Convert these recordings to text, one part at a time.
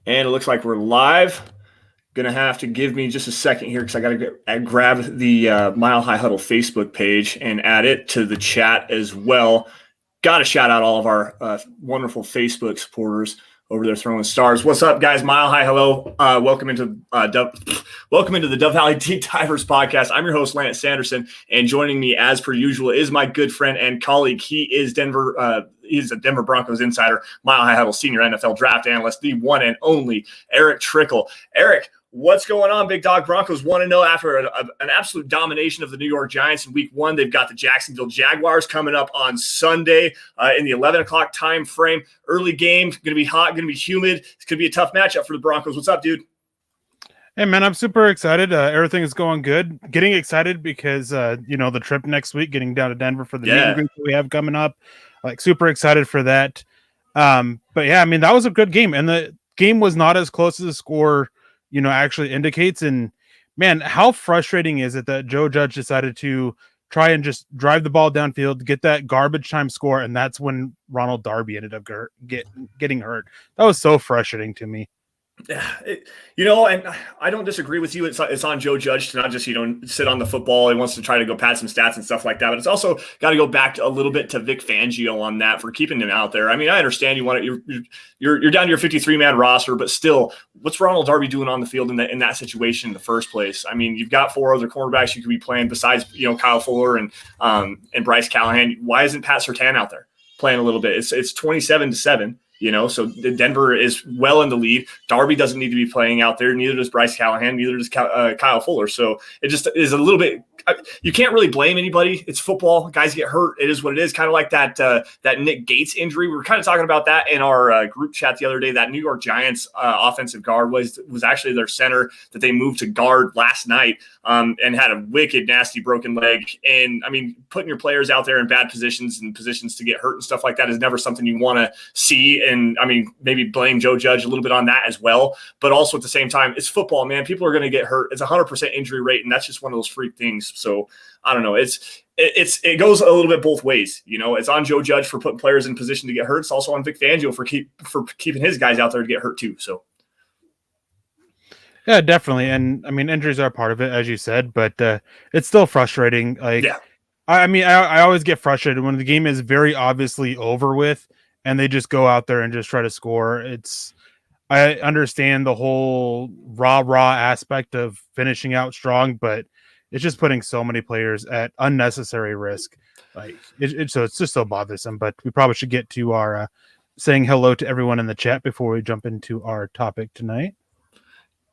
And it looks like we're live. Gonna have to give me just a second here because I gotta grab the Mile High Huddle Facebook page and add it to the chat as well. Got to shout out all of our wonderful Facebook supporters over there throwing stars. What's up, guys? Mile High, hello. Welcome into the Dove Valley Deep Divers podcast. I'm your host, Lance Sanderson, and joining me as per usual is my good friend and colleague. He is he's a Denver Broncos insider, Mile High Huddle senior NFL draft analyst, the one and only Erick Trickel. Erick, what's going on, Big Dog? Broncos 1-0 after an absolute domination of the New York Giants in week 1. They've got the Jacksonville Jaguars coming up on Sunday in the 11 o'clock time frame. Early game, going to be hot, going to be humid. It's going to be a tough matchup for the Broncos. What's up, dude? Hey, man, I'm super excited. Everything is going good. Getting excited because, the trip next week, getting down to Denver for the meet and greet that we have coming up. Like, super excited for that. But, yeah, I mean, that was a good game. And the game was not as close as the score actually indicates. And man, how frustrating is it that Joe Judge decided to try and just drive the ball downfield, get that garbage time score, and that's when Ronald Darby ended up getting hurt. That was so frustrating to me. And I don't disagree with you. It's on Joe Judge to not just sit on the football. He wants to try to go pad some stats and stuff like that. But it's also got to go back a little bit to Vic Fangio on that for keeping him out there. I mean, I understand you want it. You're down to your 53-man roster, but still, what's Ronald Darby doing on the field in that situation in the first place? I mean, you've got 4 other cornerbacks you could be playing besides Kyle Fuller and Bryce Callahan. Why isn't Pat Surtain out there playing a little bit? It's 27-7. So Denver is well in the lead. Darby doesn't need to be playing out there. Neither does Bryce Callahan. Neither does Kyle Fuller. So it just is a little bit. You can't really blame anybody. It's football. Guys get hurt. It is what it is. Kind of like that Nick Gates injury. We were kind of talking about that in our group chat the other day. That New York Giants offensive guard was actually their center that they moved to guard last night and had a wicked, nasty broken leg. And, I mean, putting your players out there in bad positions and positions to get hurt and stuff like that is never something you want to see. And, I mean, maybe blame Joe Judge a little bit on that as well. But also at the same time, it's football, man. People are going to get hurt. It's 100% injury rate, and that's just one of those freak things. So I don't know. It goes a little bit both ways. It's on Joe Judge for putting players in position to get hurt. It's also on Vic Fangio for keeping his guys out there to get hurt too. So. Yeah, definitely. And I mean, injuries are part of it, as you said, but it's still frustrating. Like, yeah. I always get frustrated when the game is very obviously over with and they just go out there and just try to score. I understand the whole raw aspect of finishing out strong, but it's just putting so many players at unnecessary risk. Like so it's just so bothersome, but we probably should get to our saying hello to everyone in the chat before we jump into our topic tonight.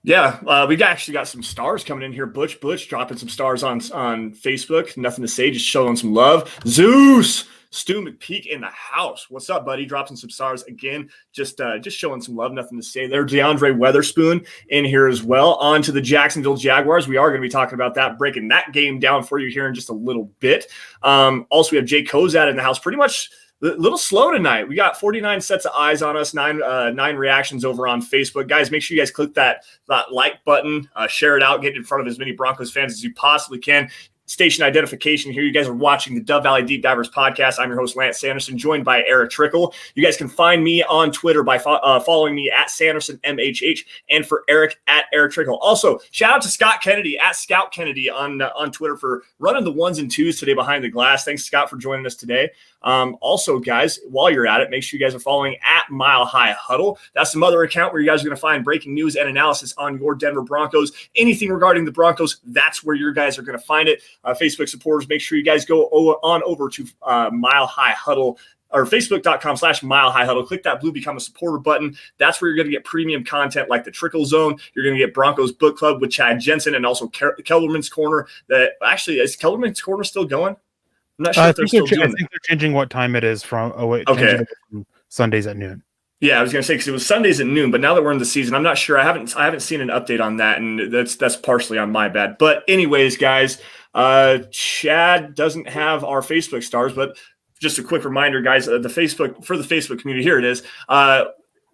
Yeah, we actually got some stars coming in here. Butch dropping some stars on Facebook. Nothing to say, just showing some love. Zeus, Stu McPeak in the house. What's up, buddy? Dropping some stars again. Just showing some love. Nothing to say there. DeAndre Weatherspoon in here as well. On to the Jacksonville Jaguars. We are going to be talking about that, breaking that game down for you here in just a little bit. Also, we have Jay Kozad in the house. Pretty much a little slow tonight. We got 49 sets of eyes on us, nine reactions over on Facebook. Guys, make sure you guys click that like button, share it out, get in front of as many Broncos fans as you possibly can. Station identification here. You guys are watching the Dove Valley Deep Divers podcast. I'm your host, Lance Sanderson, joined by Erick Trickel. You guys can find me on Twitter by following me at SandersonMHH and for Erick at Erick Trickel. Also, shout out to Scott Kennedy at Scout Kennedy on Twitter for running the 1s and 2s today behind the glass. Thanks, Scott, for joining us today. Also, guys, while you're at it, make sure you guys are following at Mile High Huddle. That's some other account where you guys are going to find breaking news and analysis on your Denver Broncos. Anything regarding the Broncos, that's where your guys are going to find it. Facebook supporters, make sure you guys go on over to Mile High Huddle or facebook.com/Mile High Huddle. Click that blue Become a Supporter button. That's where you're going to get premium content like the Trickle Zone. You're going to get Broncos Book Club with Chad Jensen and also Kelderman's Corner. That actually, is Kelderman's Corner still going? I'm not sure if they're still doing it. I think they're changing what time it is from Sundays at noon. Yeah, I was going to say because it was Sundays at noon, but now that we're in the season, I'm not sure. I haven't seen an update on that, and that's partially on my bad. But anyways, guys, Chad doesn't have our Facebook stars, but just a quick reminder, guys, the Facebook community, here it is.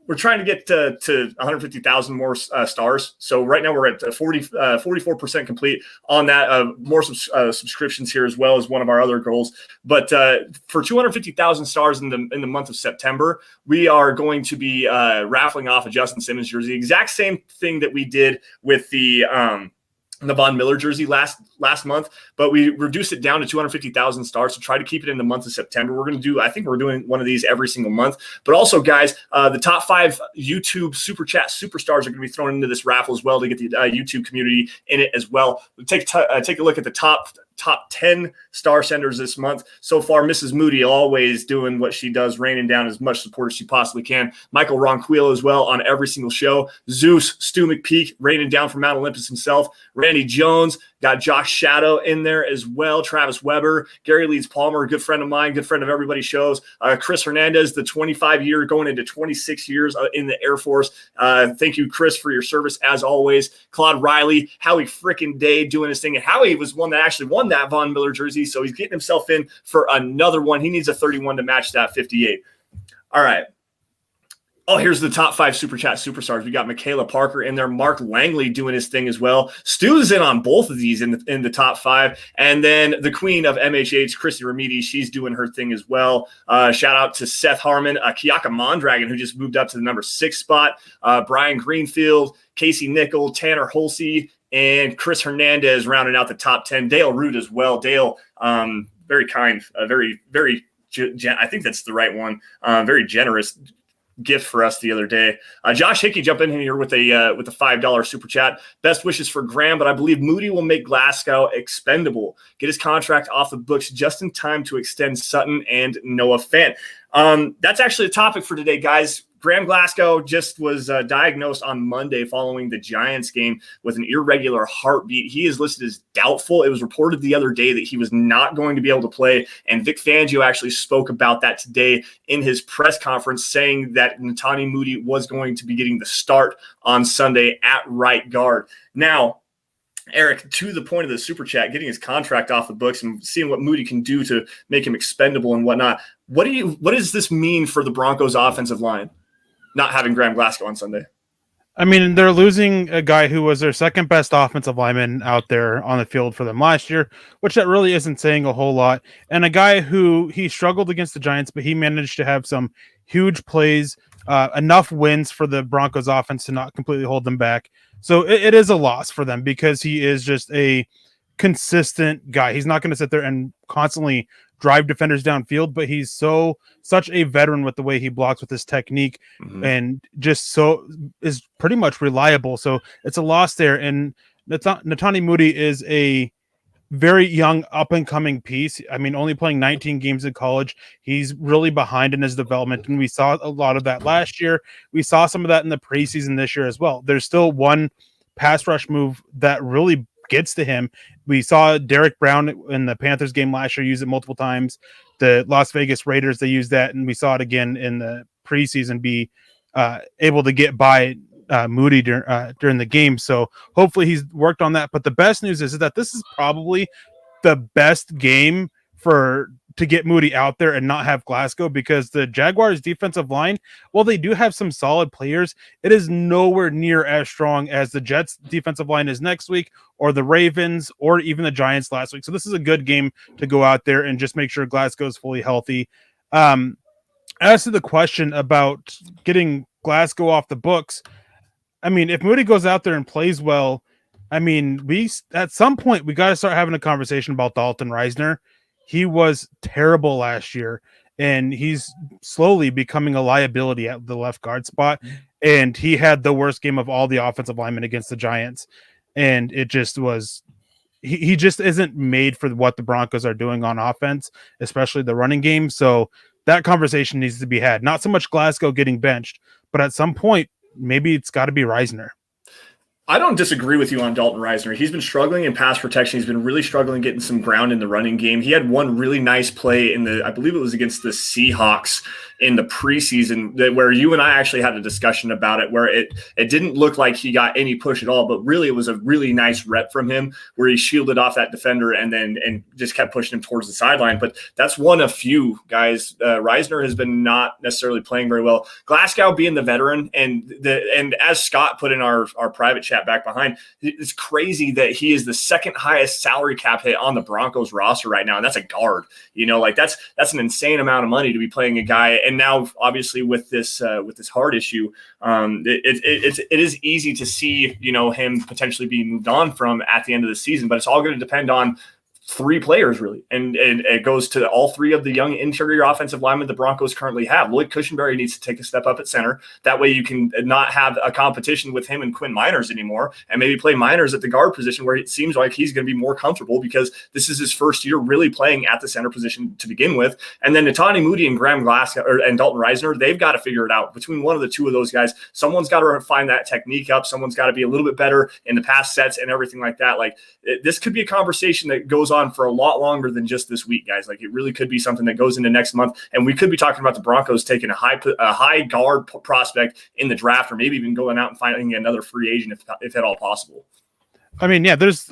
we're trying to get to 150,000 more stars. So right now we're at 44% complete on that. More subscriptions here as well as one of our other goals. But for 250,000 stars in the month of September, we are going to be raffling off a Justin Simmons jersey. Exact same thing that we did with the Von Miller jersey last month, but we reduced it down to 250,000 stars to try to keep it in the month of September. I think we're doing one of these every single month. But also, guys, the top 5 YouTube Super Chat superstars are going to be thrown into this raffle as well to get the YouTube community in it as well. Take a look at the top 10 star senders this month. So far, Mrs. Moody always doing what she does, raining down as much support as she possibly can. Michael Ronquillo as well on every single show. Zeus, Stu McPeak, raining down from Mount Olympus himself. Randy Jones, got Josh Shadow in there as well. Travis Weber, Gary Leeds Palmer, a good friend of mine, good friend of everybody's shows. Chris Hernandez, the 25-year going into 26 years in the Air Force. Thank you, Chris, for your service as always. Claude Riley, Howie frickin' Day doing his thing. And Howie was one that actually won that Von Miller jersey, so he's getting himself in for another one. He needs a 31 to match that 58. All right. Oh, here's the top 5 Super Chat superstars. We got Michaela Parker in there. Mark Langley doing his thing as well. Stu's in on both of these in the top 5. And then the queen of MHH, Chrissy Remedi, she's doing her thing as well. Shout out to Seth Harmon, Kiaka Mondragon, who just moved up to the number 6 spot. Brian Greenfield, Casey Nickel, Tanner Holsey, and Chris Hernandez rounding out the top 10. Dale Root as well. Dale, very kind, very I think that's the right one. Very generous gift for us the other day. Josh Hickey jumped in here with a $5 super chat. Best wishes for Graham, but I believe Moody will make Glasgow expendable. Get his contract off the books just in time to extend Sutton and Noah Fant. That's actually the topic for today, guys. Graham Glasgow just was diagnosed on Monday following the Giants game with an irregular heartbeat. He is listed as doubtful. It was reported the other day that he was not going to be able to play, and Vic Fangio actually spoke about that today in his press conference, saying that Natanie Moody was going to be getting the start on Sunday at right guard. Now, Eric, to the point of the super chat, getting his contract off the books and seeing what Moody can do to make him expendable and whatnot. What does this mean for the Broncos offensive line, not having Graham Glasgow on Sunday? I mean, they're losing a guy who was their second best offensive lineman out there on the field for them last year, which that really isn't saying a whole lot. And a guy who he struggled against the Giants, but he managed to have some huge plays, enough wins for the Broncos offense to not completely hold them back. So it is a loss for them because he is just a consistent guy. He's not going to sit there and constantly drive defenders downfield, but he's such a veteran with the way he blocks with his technique, and just so is pretty much reliable. So it's a loss there. And Natanie Moody is a very young up and coming piece. I mean, only playing 19 games in college. He's really behind in his development. And we saw a lot of that last year. We saw some of that in the preseason this year as well. There's still one pass rush move that really gets to him. We saw Derek Brown in the Panthers game last year use it multiple times. The Las Vegas Raiders, they used that, and we saw it again in the preseason be able to get by Moody during the game. So hopefully he's worked on that. But the best news is that this is probably the best game to get Moody out there and not have Glasgow, because the Jaguars defensive line, while they do have some solid players, it is nowhere near as strong as the Jets defensive line is next week, or the Ravens, or even the Giants last week. So this is a good game to go out there and just make sure Glasgow is fully healthy. As to the question about getting Glasgow off the books, I mean, if Moody goes out there and plays well, I mean, at some point we got to start having a conversation about Dalton Reisner. He was terrible last year, and he's slowly becoming a liability at the left guard spot. And he had the worst game of all the offensive linemen against the Giants. And it just was, he just isn't made for what the Broncos are doing on offense, especially the running game. So that conversation needs to be had. Not so much Glasgow getting benched, but at some point, maybe it's got to be Reisner. I don't disagree with you on Dalton Risner. He's been struggling in pass protection. He's been really struggling getting some ground in the running game. He had one really nice play I believe it was against the Seahawks in the preseason where you and I actually had a discussion about it, where it didn't look like he got any push at all, but really it was a really nice rep from him where he shielded off that defender and just kept pushing him towards the sideline. But that's one of few guys. Risner has been not necessarily playing very well. Glasgow being the veteran and as Scott put in our private chat back behind, it's crazy that he is the second highest salary cap hit on the Broncos roster right now. And that's a guard, that's an insane amount of money to be playing a guy. And now obviously with this heart issue, it is easy to see, him potentially being moved on from at the end of the season, but it's all going to depend on three players really. And it goes to all three of the young interior offensive linemen the Broncos currently have. Lloyd Cushenberry needs to take a step up at center. That way you can not have a competition with him and Quinn Miners anymore, and maybe play Miners at the guard position where it seems like he's going to be more comfortable because this is his first year really playing at the center position to begin with. And then Natanie Moody and Graham Glasgow and Dalton Risner, they've got to figure it out. Between one of the two of those guys, someone's got to find that technique up. Someone's got to be a little bit better in the pass sets and everything like that. This could be a conversation that goes on for a lot longer than just this week, guys. It really could be something that goes into next month, and we could be talking about the Broncos taking a high guard prospect in the draft, or maybe even going out and finding another free agent if at all possible. I mean, yeah, there's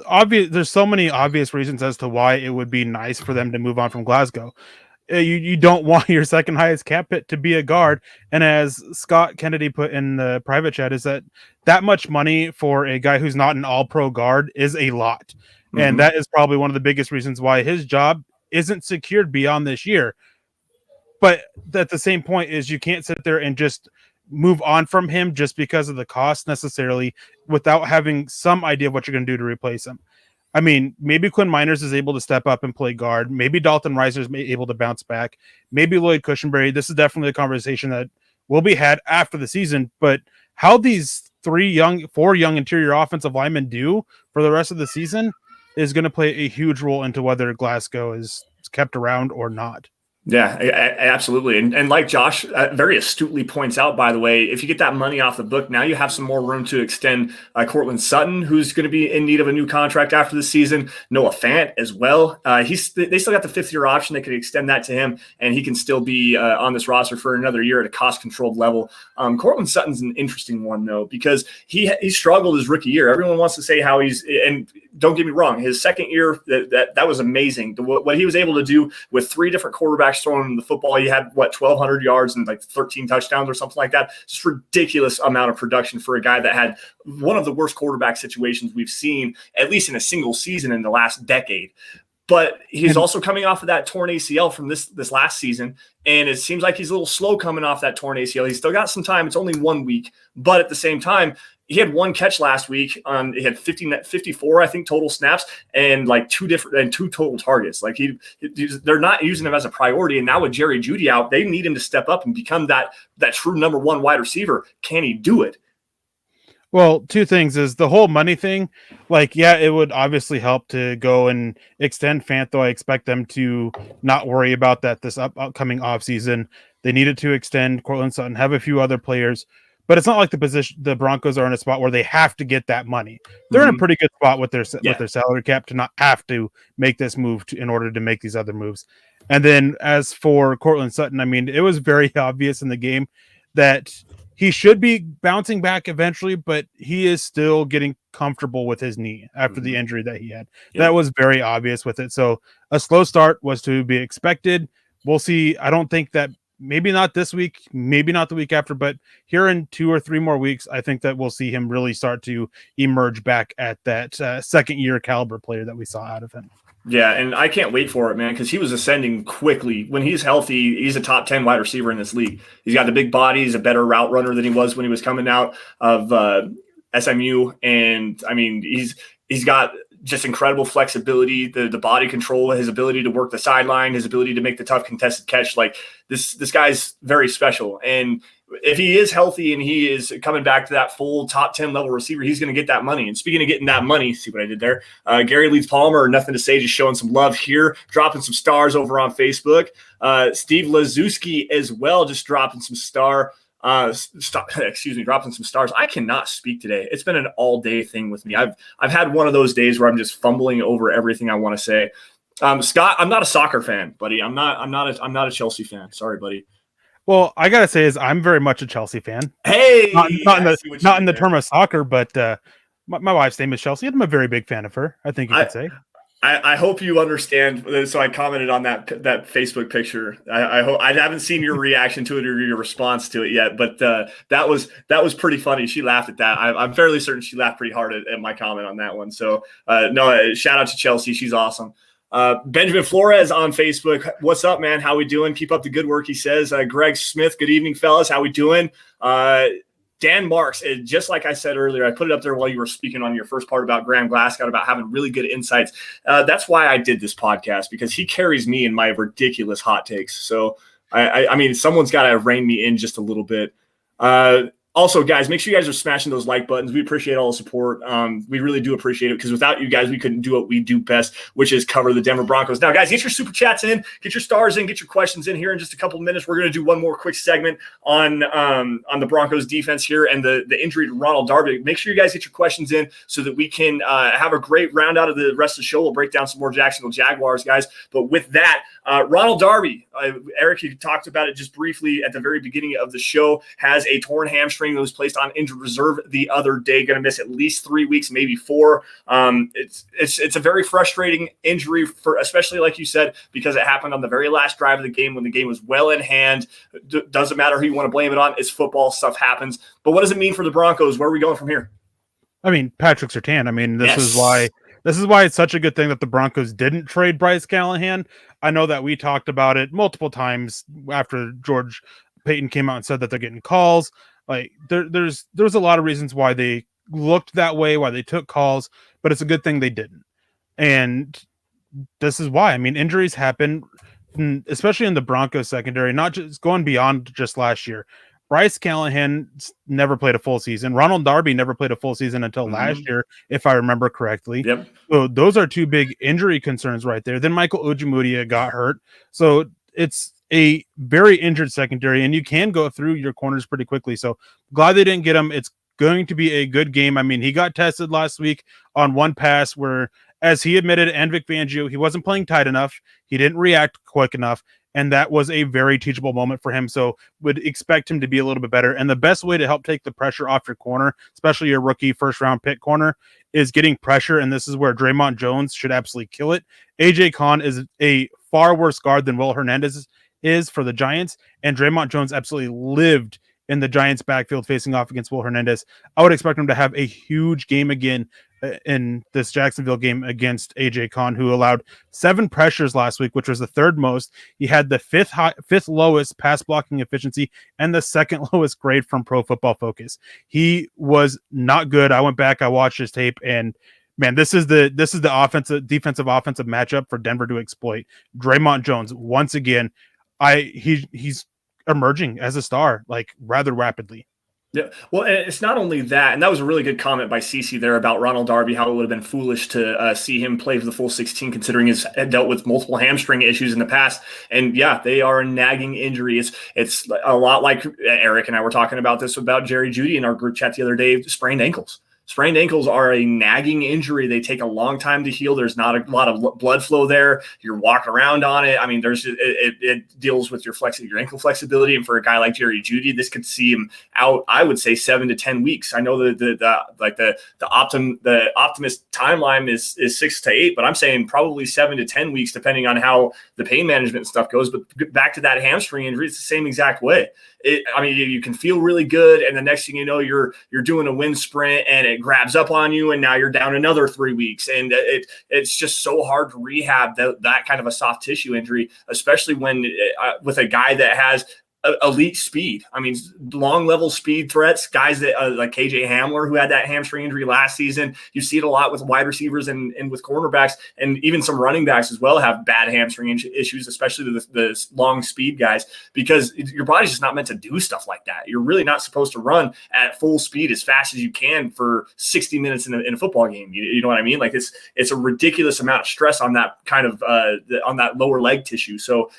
so many obvious reasons as to why it would be nice for them to move on from Glasgow. You don't want your second highest cap hit to be a guard. And as Scott Kennedy put in the private chat, is that much money for a guy who's not an all-pro guard is a lot. Mm-hmm. And that is probably one of the biggest reasons why his job isn't secured beyond this year. But at the same point is you can't sit there and just move on from him just because of the cost necessarily without having some idea of what you're going to do to replace him. I mean, maybe Quinn Miners is able to step up and play guard. Maybe Dalton Risner is able to bounce back. Maybe Lloyd Cushenberry. This is definitely a conversation that will be had after the season. But how these four young interior offensive linemen do for the rest of the season is going to play a huge role into whether Glasgow is kept around or not. Yeah, absolutely. And like Josh very astutely points out, by the way, if you get that money off the book, now you have some more room to extend Cortland Sutton, who's going to be in need of a new contract after the season. Noah Fant as well. They still got the 5th-year option. They could extend that to him, and he can still be on this roster for another year at a cost-controlled level. Cortland Sutton's an interesting one, though, because he struggled his rookie year. Everyone wants to say how and don't get me wrong, his second year, that was amazing. What he was able to do with 3 different quarterbacks throwing him the football. He had 1,200 yards and 13 touchdowns or something like that. Just ridiculous amount of production for a guy that had one of the worst quarterback situations we've seen, at least in a single season in the last decade. But he's also coming off of that torn ACL from this last season, and it seems like he's a little slow coming off that torn ACL. He's still got some time. It's only 1 week, but at the same time, he had 1 catch last week. He had 54, I think, total snaps and 2 total targets. They're not using him as a priority. And now with Jerry Jeudy out, they need him to step up and become that true number 1 wide receiver. Can he do it? Well, 2 things is the whole money thing. It would obviously help to go and extend Fant, though I expect them to not worry about that this upcoming offseason. They needed to extend Cortland Sutton, have a few other players. But it's not like the Broncos are in a spot where they have to get that money. They're in a pretty good spot with their salary cap to not have to make this move in order to make these other moves. And then as for Cortland Sutton, I mean, it was very obvious in the game that he should be bouncing back eventually, but he is still getting comfortable with his knee after the injury that he had. Yep. That was very obvious with it. So a slow start was to be expected. We'll see. I don't think that maybe not this week, maybe not the week after, but here in 2 or 3 more weeks, I think that we'll see him really start to emerge back at that second-year caliber player that we saw out of him. Yeah, and I can't wait for it, man, because he was ascending quickly. When he's healthy, he's a top 10 wide receiver in this league. He's got the big body. He's a better route runner than he was when he was coming out of SMU. And, I mean, he's got just incredible flexibility, the body control, his ability to work the sideline, his ability to make the tough contested catch. This guy's very special. And if he is healthy and he is coming back to that full top 10 level receiver, he's going to get that money. And speaking of getting that money, see what I did there? Gary Leeds Palmer, nothing to say, just showing some love here, dropping some stars over on Facebook. Steve Lazuski as well, just dropping some star Dropping some stars. I cannot speak today. It's been an all day thing with me. I've had one of those days where I'm just fumbling over everything I want to say. Scott, I'm not a soccer fan, buddy. I'm not a Chelsea fan. Sorry, buddy. Well, I gotta say is I'm very much a Chelsea fan. Hey, not in the term of soccer, but my wife's name is Chelsea. I'm a very big fan of her. I think you could say. I hope you understand. So I commented on that Facebook picture. I hope I haven't seen your reaction to it or your response to it yet, but that was pretty funny. She laughed at that. I'm fairly certain she laughed pretty hard at my comment on that one. So no, shout out to Chelsea. She's awesome. Benjamin Flores on Facebook. What's up, man? How we doing? Keep up the good work, he says. Greg Smith, good evening, fellas. How we doing? Dan Marks, just like I said earlier, I put it up there while you were speaking on your first part about Graham Glasgow, about having really good insights. That's why I did this podcast, because he carries me in my ridiculous hot takes. So, I mean, someone's got to rein me in just a little bit. Also, guys, make sure you guys are smashing those like buttons. We appreciate all the support. We really do appreciate it, because without you guys, we couldn't do what we do best, which is cover the Denver Broncos. Now, guys, get your super chats in, get your stars in, get your questions in here in just a couple of minutes. We're going to do one more quick segment on the Broncos defense here and the injury to Ronald Darby. Make sure you guys get your questions in so that we can have a great round out of the rest of the show. We'll break down some more Jacksonville Jaguars, guys. But with that, Ronald Darby, Eric, you talked about it just briefly at the very beginning of the show, has a torn hamstring that was placed on injured reserve the other day. Going to miss at least 3 weeks, maybe 4. It's a very frustrating injury, for especially like you said, because it happened on the very last drive of the game when the game was well in hand. Doesn't matter who you want to blame it on. It's football. Stuff happens. But what does it mean for the Broncos? Where are we going from here? I mean, Patrick Surtain. I mean, this is why it's such a good thing that the Broncos didn't trade Bryce Callahan. I know that we talked about it multiple times after George Payton came out and said that they're getting calls. Like there's a lot of reasons why they looked that way, why they took calls, but it's a good thing they didn't. And this is why. I mean, injuries happen, especially in the Broncos secondary, not just going beyond just last year. Bryce Callahan never played a full season. Ronald Darby never played a full season until last year, if I remember correctly. Yep. So those are 2 big injury concerns right there. Then Michael Ojemudia got hurt. So it's a very injured secondary, and you can go through your corners pretty quickly. So glad they didn't get him. It's going to be a good game. I mean, he got tested last week on one pass where, as he admitted, and Vic Fangio, he wasn't playing tight enough. He didn't react quick enough. And that was a very teachable moment for him. So would expect him to be a little bit better. And the best way to help take the pressure off your corner, especially your rookie first-round pick corner, is getting pressure. And this is where Draymond Jones should absolutely kill it. A.J. Kahn is a far worse guard than Will Hernandez is for the Giants. And Draymond Jones absolutely lived in the Giants' backfield facing off against Will Hernandez. I would expect him to have a huge game again in this Jacksonville game against A.J. Kahn, who allowed 7 pressures last week, which was the 3rd most. He had the 5th lowest pass blocking efficiency and the 2nd lowest grade from Pro Football Focus. He was not good. I went back, I watched his tape, and man, this is the defensive offensive matchup for Denver to exploit. Draymond Jones, once again, he's emerging as a star like rather rapidly. Yeah, well, and it's not only that, and that was a really good comment by CeCe there about Ronald Darby, how it would have been foolish to see him play for the full 16, considering he's dealt with multiple hamstring issues in the past. And yeah, they are a nagging injury. It's a lot like Eric and I were talking about this about Jerry Jeudy in our group chat the other day, sprained ankles. Sprained ankles are a nagging injury. They take a long time to heal. There's not a lot of blood flow there. You're walking around on it. I mean, it deals with your ankle flexibility. And for a guy like Jerry Jeudy, this could see him out, I would say, 7 to 10 weeks. I know the optimist timeline is 6 to 8, but I'm saying probably 7 to 10 weeks, depending on how the pain management stuff goes. But back to that hamstring injury, it's the same exact way. You can feel really good, and the next thing you know, you're doing a wind sprint, and it grabs up on you, and now you're down another 3 weeks, and it's just so hard to rehab that kind of a soft tissue injury, especially when with a guy that has elite speed. I mean, long level speed threats, guys that like KJ Hamler, who had that hamstring injury last season. You see it a lot with wide receivers and with cornerbacks, and even some running backs as well have bad hamstring issues, especially the long speed guys, because your body's just not meant to do stuff like that. You're really not supposed to run at full speed as fast as you can for 60 minutes in a football game. You know what I mean? Like it's a ridiculous amount of stress on that kind of on that lower leg tissue. So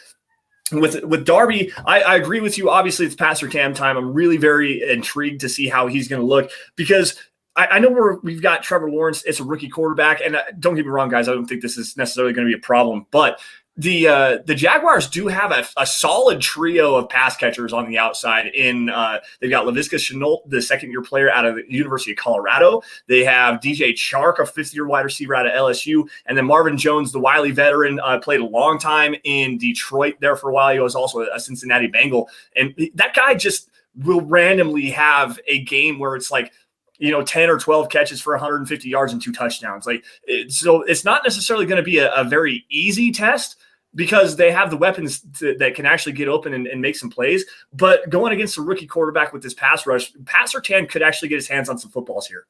with Darby, I agree with you. Obviously, it's Pastor Tam time. I'm really very intrigued to see how he's going to look because I know we've got Trevor Lawrence. It's a rookie quarterback, and don't get me wrong, guys. I don't think this is necessarily going to be a problem, but the Jaguars do have a solid trio of pass catchers on the outside. They've got Laviska Shenault, the second-year player out of the University of Colorado. They have DJ Chark, a fifth-year wide receiver out of LSU, and then Marvin Jones, the wily veteran, played a long time in Detroit there for a while. He was also a Cincinnati Bengal, and that guy just will randomly have a game where it's like, 10 or 12 catches for 150 yards and 2 touchdowns. So it's not necessarily going to be a very easy test because they have the weapons that can actually get open and make some plays. But going against a rookie quarterback with this pass rush, Pat Surtain could actually get his hands on some footballs here.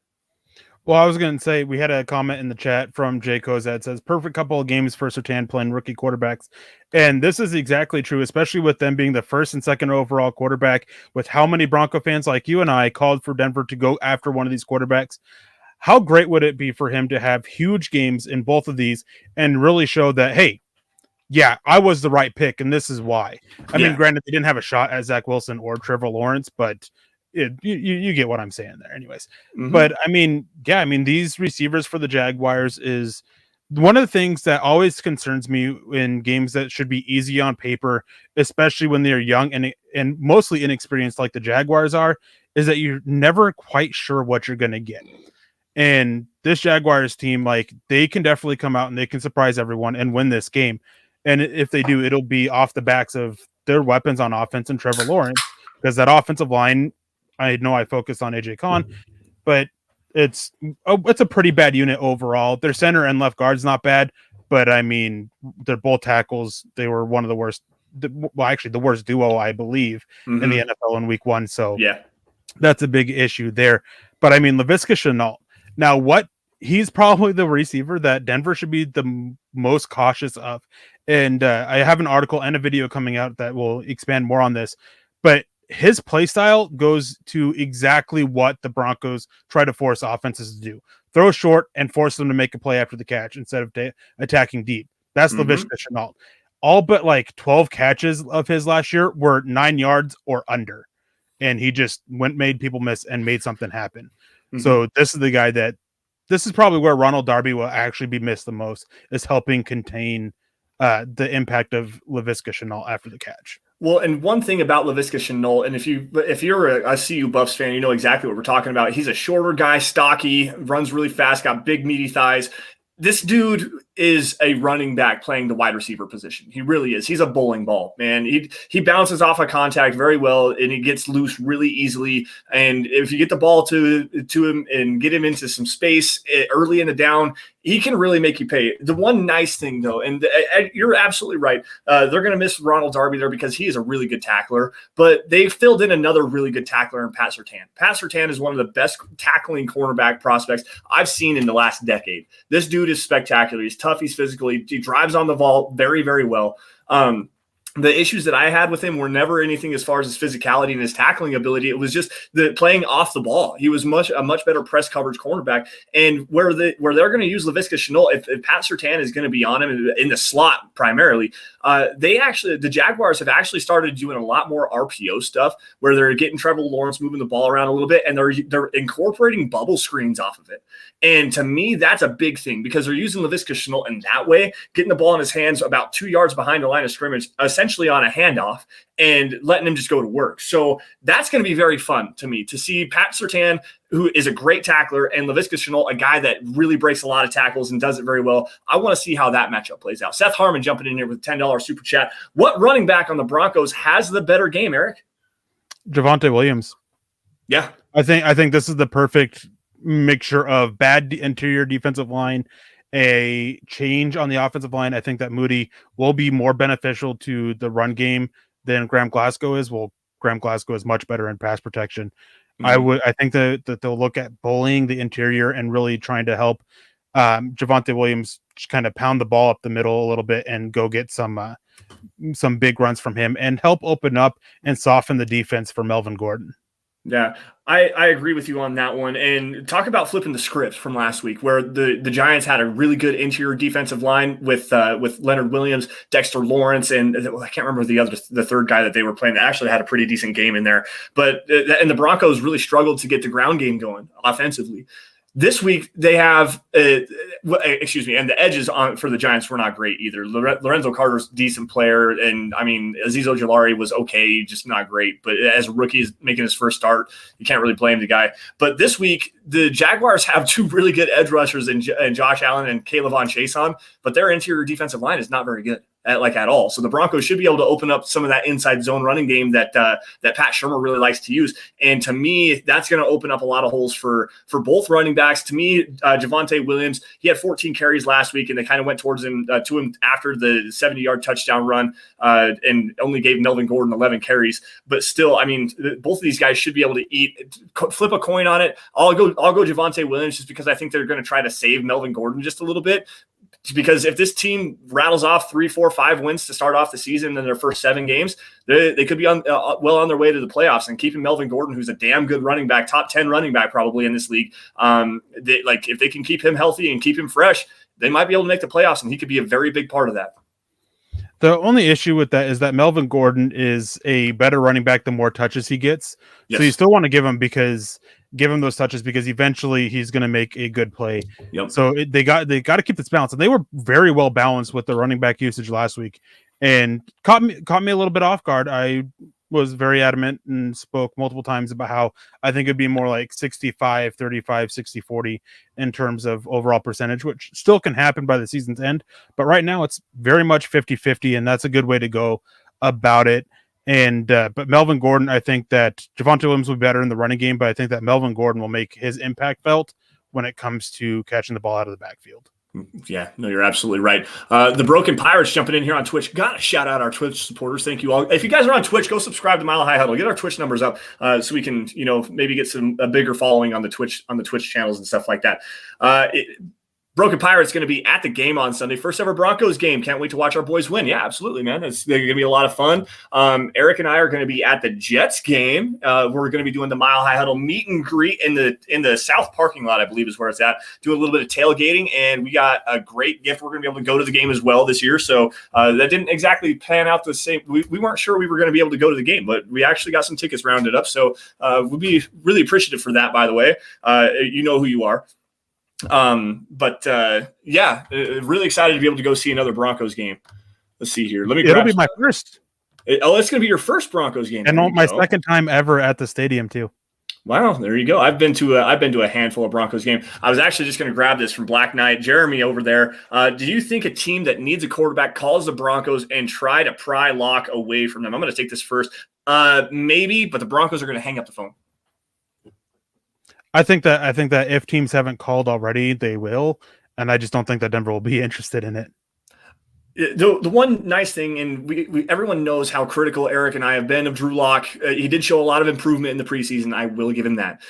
Well, I was going to say, we had a comment in the chat from Jay Koz that says, perfect couple of games for Surtain playing rookie quarterbacks. And this is exactly true, especially with them being the first and second overall quarterback, with how many Bronco fans like you and I called for Denver to go after one of these quarterbacks. How great would it be for him to have huge games in both of these and really show that, hey, yeah, I was the right pick, and this is why. I mean, granted, they didn't have a shot at Zach Wilson or Trevor Lawrence, but you get what I'm saying there anyways. Mm-hmm. But these receivers for the Jaguars is one of the things that always concerns me in games that should be easy on paper, especially when they're young and mostly inexperienced like the Jaguars are, is that you're never quite sure what you're going to get. And this Jaguars team, they can definitely come out and they can surprise everyone and win this game. And if they do, it'll be off the backs of their weapons on offense and Trevor Lawrence, because that offensive line, I know I focused on AJ Khan, but it's a pretty bad unit overall. Their center and left guard's not bad, but I mean, they're both tackles. They were one of the worst, the worst duo, I believe, in the NFL in week 1. So that's a big issue there. But I mean, Laviska Shenault. Now, he's probably the receiver that Denver should be the most cautious of. And I have an article and a video coming out that will expand more on this. But his play style goes to exactly what the Broncos try to force offenses to do. Throw short and force them to make a play after the catch instead of attacking deep. That's Laviska Shenault. All but 12 catches of his last year were 9 yards or under. And he just made people miss and made something happen. So this is the guy this is probably where Ronald Darby will actually be missed the most, is helping contain the impact of Laviska Shenault after the catch. Well, and one thing about Laviska Shenault, and if you're a CU Buffs fan, you know exactly what we're talking about. He's a shorter guy, stocky, runs really fast, got big meaty thighs. This dude is a running back playing the wide receiver position. He really is. He's a bowling ball, man. He bounces off of contact very well, and he gets loose really easily. And if you get the ball to him and get him into some space early in the down, he can really make you pay. The one nice thing, though, and you're absolutely right, they're going to miss Ronald Darby there because he is a really good tackler, but they filled in another really good tackler in Pat Surtain. Pat Surtain is one of the best tackling cornerback prospects I've seen in the last decade. This dude is spectacular. He's tough. He's physical. He drives on the ball very, very well. The issues that I had with him were never anything as far as his physicality and his tackling ability. It was just the playing off the ball. He was a much better press coverage cornerback. And where they're going to use Laviska Shenault, if Pat Surtain is going to be on him in the slot primarily, the Jaguars have actually started doing a lot more RPO stuff where they're getting Trevor Lawrence moving the ball around a little bit, and they're incorporating bubble screens off of it. And to me, that's a big thing because they're using Laviska Shenault in that way, getting the ball in his hands about 2 yards behind the line of scrimmage, essentially on a handoff, and letting him just go to work. So that's going to be very fun to me to see Pat Surtain, who is a great tackler, and Laviska Shenault, a guy that really breaks a lot of tackles and does it very well. I want to see how that matchup plays out. Seth Harmon jumping in here with a $10 super chat. What running back on the Broncos has the better game, Eric? Javonte Williams. Yeah. I think this is the perfect mixture of bad interior defensive line, a change on the offensive line. I think that Moody will be more beneficial to the run game than Graham Glasgow is. Well, Graham Glasgow is much better in pass protection. I think that they'll look at bullying the interior and really trying to help Javonte Williams kind of pound the ball up the middle a little bit and go get some big runs from him and help open up and soften the defense for Melvin Gordon. Yeah, I agree with you on that one. And talk about flipping the script from last week, where the Giants had a really good interior defensive line with Leonard Williams, Dexter Lawrence, and I can't remember the third guy that they were playing that actually had a pretty decent game in there. But and the Broncos really struggled to get the ground game going offensively. This week they have, and the edges for the Giants were not great either. Lorenzo Carter's a decent player, and I mean Azeez Ojulari was okay, just not great. But as a rookie is making his first start, you can't really blame the guy. But this week the Jaguars have two really good edge rushers in Josh Allen and Kayvon Chason, but their interior defensive line is not very good. At all. So the Broncos should be able to open up some of that inside zone running game that Pat Shurmur really likes to use. And to me, that's going to open up a lot of holes for both running backs. To me, Javonte Williams, he had 14 carries last week, and they kind of went towards him after the 70-yard touchdown run and only gave Melvin Gordon 11 carries. But still, I mean, both of these guys should be able to flip a coin on it. I'll go Javonte Williams just because I think they're going to try to save Melvin Gordon just a little bit. Because if this team rattles off 3, 4, 5 wins to start off the season in their first 7 games, they could be well on their way to the playoffs. And keeping Melvin Gordon, who's a damn good running back, top 10 running back probably in this league, if they can keep him healthy and keep him fresh, they might be able to make the playoffs, and he could be a very big part of that. The only issue with that is that Melvin Gordon is a better running back the more touches he gets. Yes. So you still want to give him those touches because eventually he's going to make a good play. Yep. So they got to keep this balance, and they were very well balanced with the running back usage last week, and caught me a little bit off guard. I was very adamant and spoke multiple times about how I think it'd be more like 65, 35, 60, 40 in terms of overall percentage, which still can happen by the season's end. But right now it's very much 50-50, and that's a good way to go about it. And but Melvin Gordon, I think that Javonte Williams will be better in the running game, but I think that Melvin Gordon will make his impact felt when it comes to catching the ball out of the backfield. Yeah, no, you're absolutely right. The Broken Pirates jumping in here on Twitch. Got to shout out our Twitch supporters. Thank you all. If you guys are on Twitch, go subscribe to Mile High Huddle. Get our Twitch numbers up so we can, maybe get a bigger following on the Twitch channels and stuff like that. Broken Pirates going to be at the game on Sunday. First ever Broncos game. Can't wait to watch our boys win. Yeah, absolutely, man. It's going to be a lot of fun. Erick and I are going to be at the Jets game. We're going to be doing the Mile High Huddle meet and greet in the South parking lot, I believe is where it's at. Do a little bit of tailgating, and we got a great gift. We're going to be able to go to the game as well this year. So that didn't exactly pan out the same. We weren't sure we were going to be able to go to the game, but we actually got some tickets rounded up. So we'll be really appreciative for that, by the way. You know who you are. Really excited to be able to go see another Broncos game. Let's see here. It'll be my first. It's going to be your first Broncos game. And my second time ever at the stadium too. Wow, there you go. I've been to a handful of Broncos games. I was actually just going to grab this from Black Knight. Jeremy over there. Do you think a team that needs a quarterback calls the Broncos and try to pry Locke away from them? I'm going to take this first. Maybe, but the Broncos are going to hang up the phone. I think that if teams haven't called already, they will, and I just don't think that Denver will be interested in it. The one nice thing, and we everyone knows how critical Erick and I have been of Drew Lock. He did show a lot of improvement in the preseason. I will give him that,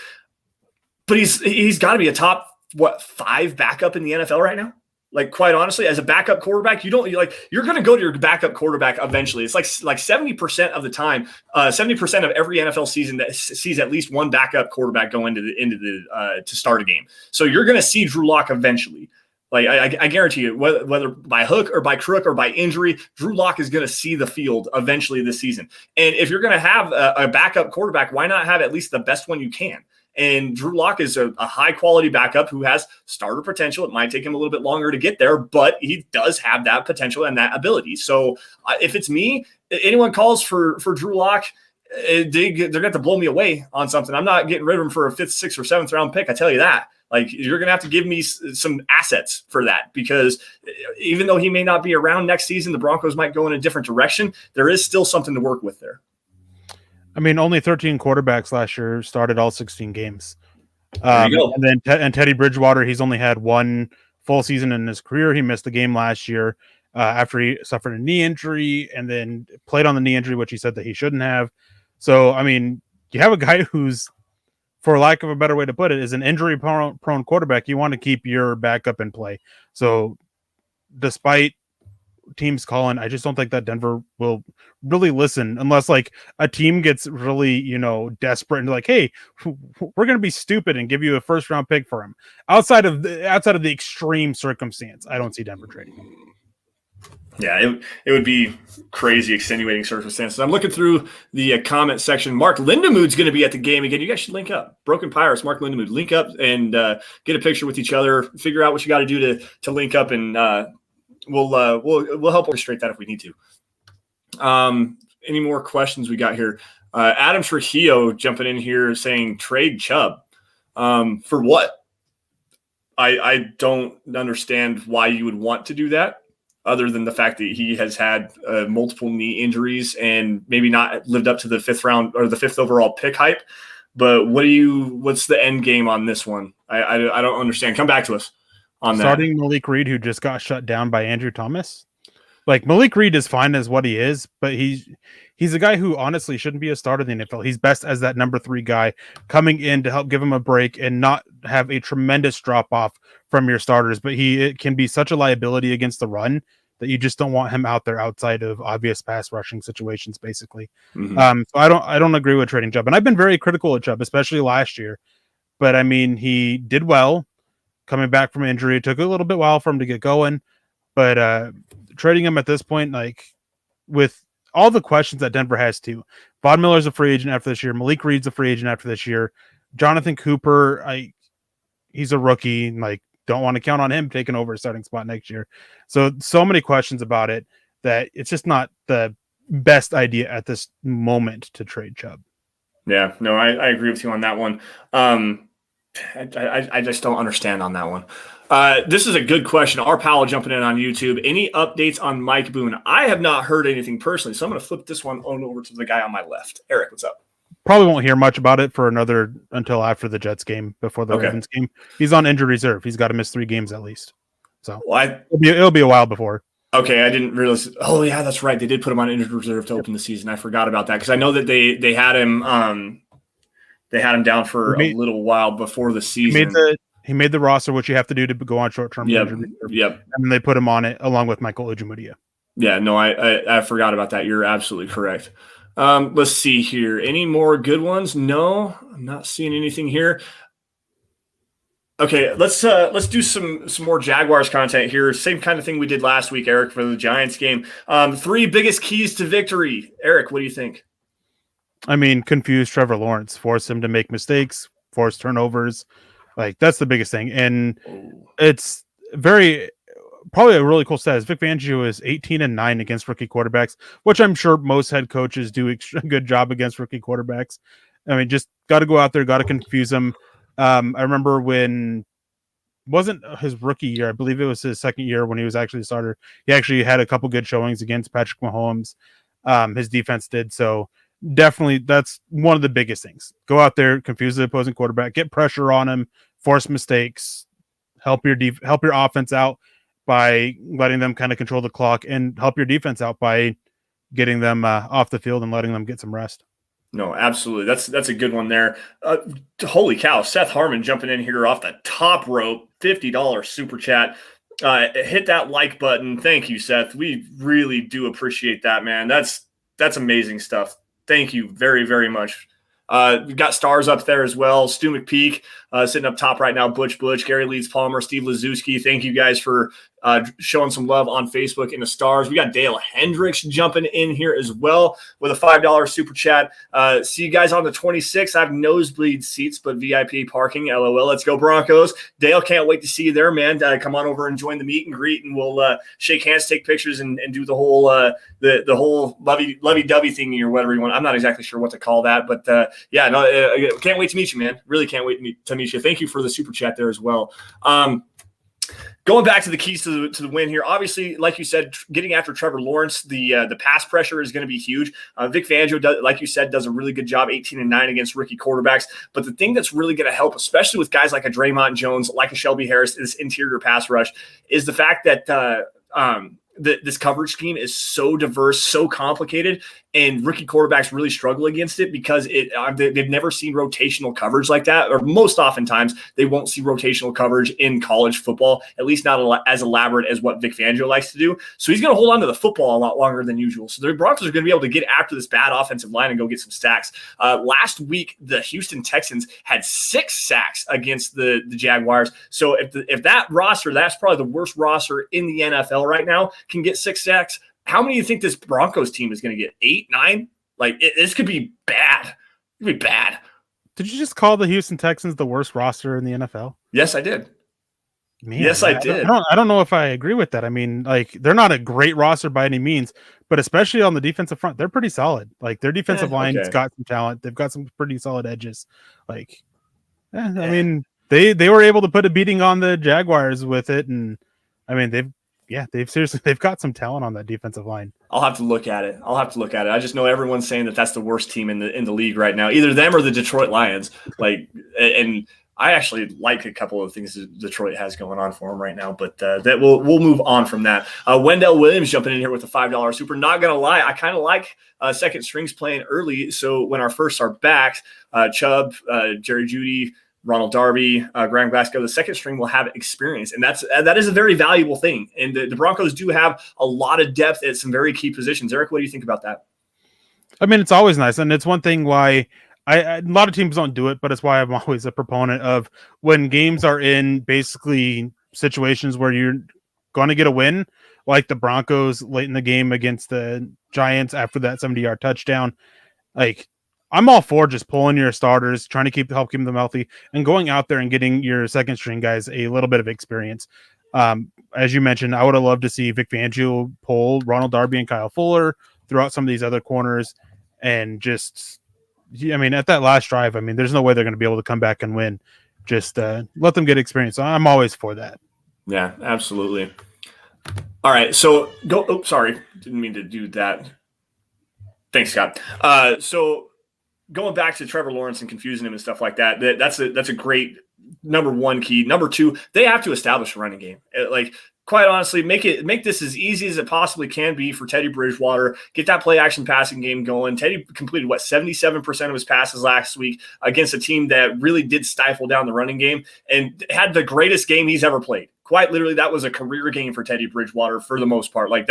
but he's got to be a top 5 backup in the NFL right now. Like, quite honestly, as a backup quarterback, you're going to go to your backup quarterback eventually. It's like 70% of the time, 70% of every NFL season that sees at least one backup quarterback go into the to start a game. So you're going to see Drew Lock eventually. Like, I guarantee you, whether by hook or by crook or by injury, Drew Lock is going to see the field eventually this season. And if you're going to have a backup quarterback, why not have at least the best one you can? And Drew Lock is a high-quality backup who has starter potential. It might take him a little bit longer to get there, but he does have that potential and that ability. So if it's me, anyone calls for Drew Lock, they're going to have to blow me away on something. I'm not getting rid of him for a 5th, 6th, or 7th round pick, I tell you that. Like, you're going to have to give me some assets for that, because even though he may not be around next season, the Broncos might go in a different direction. There is still something to work with there. I mean, only 13 quarterbacks last year started all 16 games. And Teddy Bridgewater, he's only had one full season in his career. He missed the game last year after he suffered a knee injury and then played on the knee injury, which he said that he shouldn't have. So, I mean, you have a guy who's, for lack of a better way to put it, is an injury-prone quarterback. You want to keep your backup in play. So, despite teams call in, I just don't think that Denver will really listen unless like a team gets really, desperate and like, hey, we're going to be stupid and give you a first round pick for him. Outside of the extreme circumstance, I don't see Denver trading him. Yeah, it would be crazy extenuating circumstances. I'm looking through the comment section. Mark Lindemood's going to be at the game again. You guys should link up. Broken Pirates, Mark Lindemood, link up and get a picture with each other. Figure out what you got to do to link up, and we'll help orchestrate that if we need to. Any more questions we got here? Adam Trujillo jumping in here saying trade Chubb. For what? I don't understand why you would want to do that, other than the fact that he has had multiple knee injuries and maybe not lived up to the 5th round or the 5th overall pick hype. But what's the end game on this one? I don't understand. Come back to us on that. Starting Malik Reed, who just got shut down by Andrew Thomas. Like, Malik Reed is fine as what he is, but he's a guy who honestly shouldn't be a starter in the NFL. He's best as that number 3 guy coming in to help give him a break and not have a tremendous drop off from your starters. But it can be such a liability against the run that you just don't want him out there outside of obvious pass rushing situations, basically. Mm-hmm. So I don't agree with trading Chubb, and I've been very critical of Chubb, especially last year. But I mean, he did well coming back from injury. It took a little bit while for him to get going, but trading him at this point, like with all the questions that Denver has too. Von Miller's a free agent after this year. Malik Reed's a free agent after this year. Jonathan Cooper, he's a rookie. Like, don't want to count on him taking over a starting spot next year. So many questions about it that it's just not the best idea at this moment to trade Chubb. Yeah, no, I agree with you on that one. I just don't understand on that one. This is a good question. Our pal jumping in on YouTube. Any updates on Mike Boone? I have not heard anything personally, so I'm going to flip this one on over to the guy on my left. Eric, what's up? Probably won't hear much about it until after the Jets game, before the Ravens game. He's on injured reserve. He's got to miss 3 games at least. So it'll be a while before. Okay, I didn't realize. Oh yeah, that's right. They did put him on injured reserve to open the season. I forgot about that because I know that they had him. They had him down for a little while before the season. He made the roster, which you have to do to go on short-term injury reserve. Yep. And they put him on it along with Michael Ojemudia. Yeah, no, I forgot about that. You're absolutely correct. Let's see here. Any more good ones? No, I'm not seeing anything here. Okay, let's do some more Jaguars content here. Same kind of thing we did last week, Eric, for the Giants game. 3 biggest keys to victory. Eric, what do you think? I mean, confuse Trevor Lawrence, force him to make mistakes, force turnovers. Like, that's the biggest thing. And it's probably a really cool stat. Vic Fangio is 18-9 against rookie quarterbacks, which I'm sure most head coaches do a good job against rookie quarterbacks. I mean, just got to go out there, got to confuse them. I remember when wasn't his rookie year, I believe it was his second year when he was actually a starter. He actually had a couple good showings against Patrick Mahomes. His defense did. So definitely that's one of the biggest things. Go out there, confuse the opposing quarterback, get pressure on him, force mistakes, help your offense out by letting them kind of control the clock, and help your defense out by getting them off the field and letting them get some rest. No, absolutely. That's a good one there. Holy cow. Seth Harmon jumping in here off the top rope, $50 super chat. Hit that like button. Thank you, Seth. We really do appreciate that, man. That's amazing stuff. Thank you very, very much. We've got stars up there as well. Stu McPeak sitting up top right now. Butch, Gary Leeds Palmer, Steve Lazuski. Thank you guys for showing some love on Facebook in the stars. We got Dale Hendricks jumping in here as well with a $5 super chat. See you guys on the 26th. I have nosebleed seats, but VIP parking. LOL. Let's go Broncos. Dale, can't wait to see you there, man. Come on over and join the meet and greet, and we'll shake hands, take pictures, and do the whole the whole lovey-dovey thingy or whatever you want. I'm not exactly sure what to call that, but yeah, no, can't wait to meet you, man. Really can't wait to meet you. Thank you for the super chat there as well. Going back to the keys to the win here, obviously, like you said, getting after Trevor Lawrence, the pass pressure is going to be huge. Vic Fangio, like you said, does a really good job, 18-9 against rookie quarterbacks. But the thing that's really going to help, especially with guys like a Draymond Jones, like a Shelby Harris, this interior pass rush, is the fact that this coverage scheme is so diverse, so complicated, and rookie quarterbacks really struggle against it because they've never seen rotational coverage like that, or most oftentimes they won't see rotational coverage in college football, at least not as elaborate as what Vic Fangio likes to do. So he's going to hold on to the football a lot longer than usual. So the Broncos are going to be able to get after this bad offensive line and go get some sacks. Last week, the Houston Texans had 6 sacks against the Jaguars. So if that roster, that's probably the worst roster in the NFL right now, can get 6 sacks, how many do you think this Broncos team is going to get? 8, 9? Like, this could be bad. It could be bad. Did you just call the Houston Texans the worst roster in the NFL? Yes, I did. Man, yes, I did. I don't know if I agree with that. I mean, like, they're not a great roster by any means, but especially on the defensive front, they're pretty solid. Like, their defensive line's got some talent. They've got some pretty solid edges. Like, I mean, they were able to put a beating on the Jaguars with it, and I mean, they've got some talent on that defensive line. I'll have to look at it. I just know everyone's saying that that's the worst team in the league right now, either them or the Detroit Lions. Like, and I actually like a couple of things that Detroit has going on for them right now, but that we'll move on from that. Wendell Williams jumping in here with a $5 super. Not gonna lie, I kind of like second strings playing early. So when our firsts are back, Chubb, Jerry Jeudy, Ronald Darby, Graham Glasgow, the second string will have experience, and that is a very valuable thing. And the Broncos do have a lot of depth at some very key positions. Eric, what do you think about that? I mean, it's always nice, and it's one thing why a lot of teams don't do it, but it's why I'm always a proponent of when games are in basically situations where you're going to get a win, like the Broncos late in the game against the Giants after that 70-yard touchdown. Like, I'm all for just pulling your starters, trying to help keep them healthy, and going out there and getting your second string guys a little bit of experience. As you mentioned, I would have loved to see Vic Fangio pull Ronald Darby and Kyle Fuller throughout some of these other corners, and just, I mean, at that last drive, I mean, there's no way they're going to be able to come back and win. Just let them get experience. I'm always for that. Yeah, absolutely. All right, so go. Oh, sorry, didn't mean to do that. Thanks, Scott. So going back to Trevor Lawrence and confusing him and stuff like that, that's a great number one key. Number two, they have to establish a running game. Like, quite honestly, make this as easy as it possibly can be for Teddy Bridgewater. Get that play action passing game going. Teddy completed 77% of his passes last week against a team that really did stifle down the running game and had the greatest game he's ever played. Quite literally, that was a career game for Teddy Bridgewater for the most part. Like,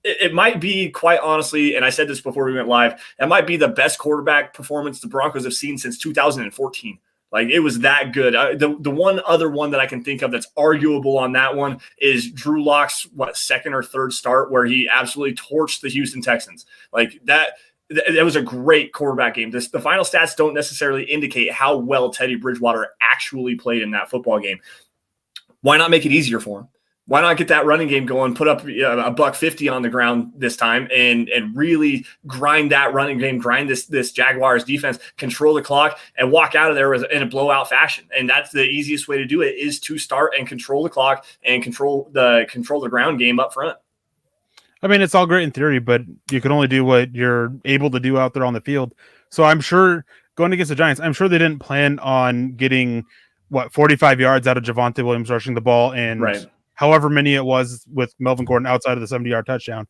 it might be, quite honestly, and I said this before we went live, it might be the best quarterback performance the Broncos have seen since 2014. Like, it was that good. The one other one that I can think of that's arguable on that one is Drew Lock's second or third start, where he absolutely torched the Houston Texans. Like, that was a great quarterback game. The final stats don't necessarily indicate how well Teddy Bridgewater actually played in that football game. Why not make it easier for him? Why not get that running game going, put up $150 on the ground this time, and really grind that running game, grind this Jaguars defense, control the clock, and walk out of there in a blowout fashion. And that's the easiest way to do it, is to start and control the clock and control the ground game up front. I mean, it's all great in theory, but you can only do what you're able to do out there on the field. So I'm sure going against the Giants, I'm sure they didn't plan on getting 45 yards out of Javonte Williams rushing the ball, and right. However many it was with Melvin Gordon outside of the 70-yard touchdown.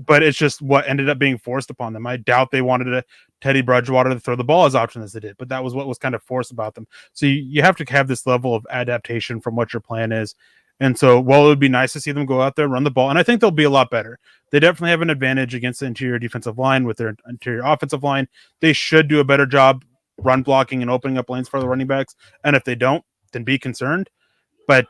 But it's just what ended up being forced upon them. I doubt they wanted Teddy Bridgewater to throw the ball as often as they did, but that was what was kind of forced about them. So you have to have this level of adaptation from what your plan is. And so, while it would be nice to see them go out there, run the ball, and I think they'll be a lot better. They definitely have an advantage against the interior defensive line with their interior offensive line. They should do a better job run blocking and opening up lanes for the running backs. And if they don't, then be concerned. But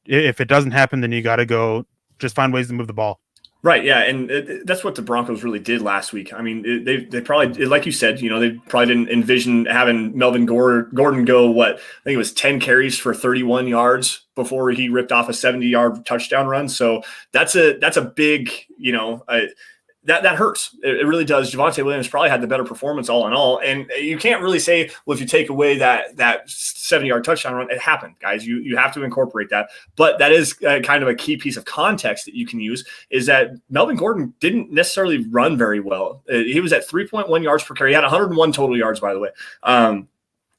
if it doesn't happen, then you got to go just find ways to move the ball. Right, yeah, and that's what the Broncos really did last week. I mean, they probably, like you said, they probably didn't envision having Melvin Gordon go, I think it was 10 carries for 31 yards before he ripped off a 70-yard touchdown run. So that's a big, that hurts. It really does. Javonte Williams probably had the better performance all in all. And you can't really say, well, if you take away that 70-yard touchdown run, it happened, guys. You have to incorporate that. But that is kind of a key piece of context that you can use, is that Melvin Gordon didn't necessarily run very well. He was at 3.1 yards per carry. He had 101 total yards, by the way.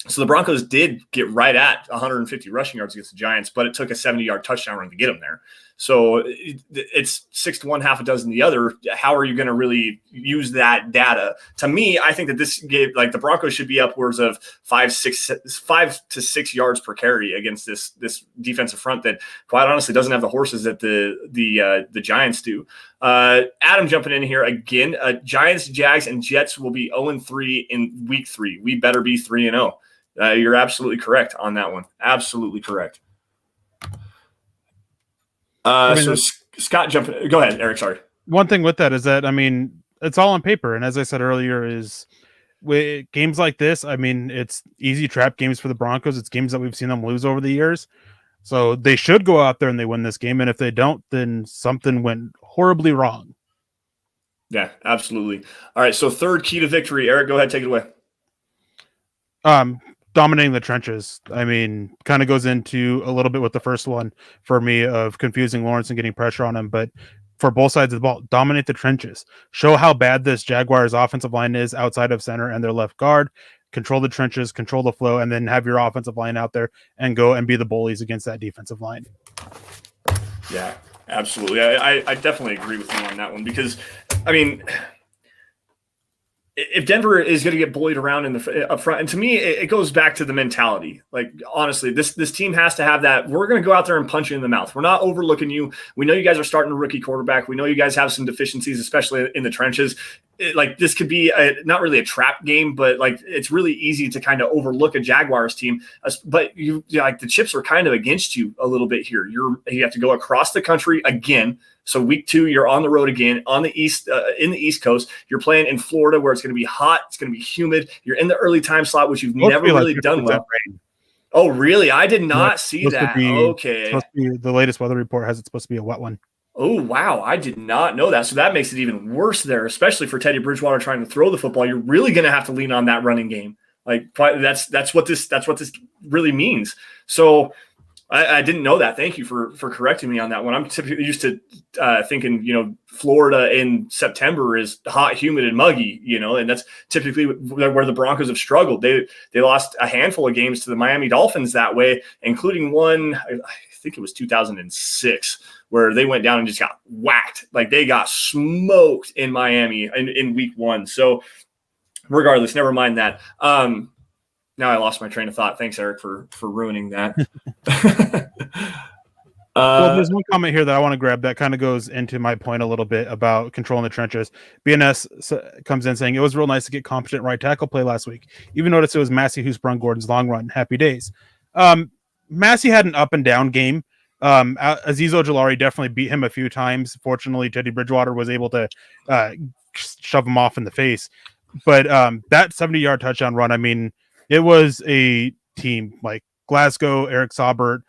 So the Broncos did get right at 150 rushing yards against the Giants, but it took a 70-yard touchdown run to get him there. So it's 6-1, half a dozen the other. How are you going to really use that data? To me, I think that this gave like the Broncos should be upwards of 5 to 6 yards per carry against this defensive front that quite honestly doesn't have the horses that the Giants do. Adam jumping in here again. Giants, Jags, and Jets will be 0-3 in week 3. We better be 3-0. You're absolutely correct on that one. Absolutely correct. So Scott jumping. Go ahead, Eric. Sorry. One thing with that is that, I mean, it's all on paper. And as I said earlier, is with games like this, I mean, it's easy trap games for the Broncos. It's games that we've seen them lose over the years. So they should go out there and they win this game. And if they don't, then something went horribly wrong. Yeah, absolutely. All right. So third key to victory, Eric, go ahead, take it away. Dominating the trenches. I mean, kind of goes into a little bit with the first one for me of confusing Lawrence and getting pressure on him. But for both sides of the ball, dominate the trenches. Show how bad this Jaguars offensive line is outside of center and their left guard. Control the trenches, control the flow, and then have your offensive line out there and go and be the bullies against that defensive line. Yeah, absolutely. I definitely agree with you on that one because, I mean, if Denver is going to get bullied around in the up front, and to me, it goes back to the mentality. Like, honestly, this team has to have that. We're going to go out there and punch you in the mouth. We're not overlooking you. We know you guys are starting a rookie quarterback. We know you guys have some deficiencies, especially in the trenches. Like, this could be not really a trap game, but like it's really easy to kind of overlook a Jaguars team. But like the chips are kind of against you a little bit here. You have to go across the country again. So week 2, you're on the road again on the East, in the East Coast. You're playing in Florida where it's going to be hot. It's going to be humid. You're in the early time slot, which you've never really done well. Oh, really? I did not see that. Okay. The latest weather report has it supposed to be a wet one. Oh, wow. I did not know that. So that makes it even worse there, especially for Teddy Bridgewater trying to throw the football. You're really going to have to lean on that running game. Like that's what this really means. So I didn't know that. Thank you for correcting me on that one. I'm typically used to thinking, Florida in September is hot, humid, and muggy, and that's typically where the Broncos have struggled. They lost a handful of games to the Miami Dolphins that way, including one, I think it was 2006, where they went down and just got whacked. Like they got smoked in Miami in week 1. So regardless, never mind that. Now I lost my train of thought. Thanks, Eric, for ruining that. Well, there's one comment here that I want to grab that kind of goes into my point a little bit about controlling the trenches. BNS comes in saying, it was real nice to get competent right tackle play last week. Even noticed it was Massey who sprung Gordon's long run. Happy days. Massey had an up and down game. Azeez Ojulari definitely beat him a few times. Fortunately, Teddy Bridgewater was able to shove him off in the face. But that 70-yard touchdown run, I mean, it was a team like Glasgow, Erick Saubert,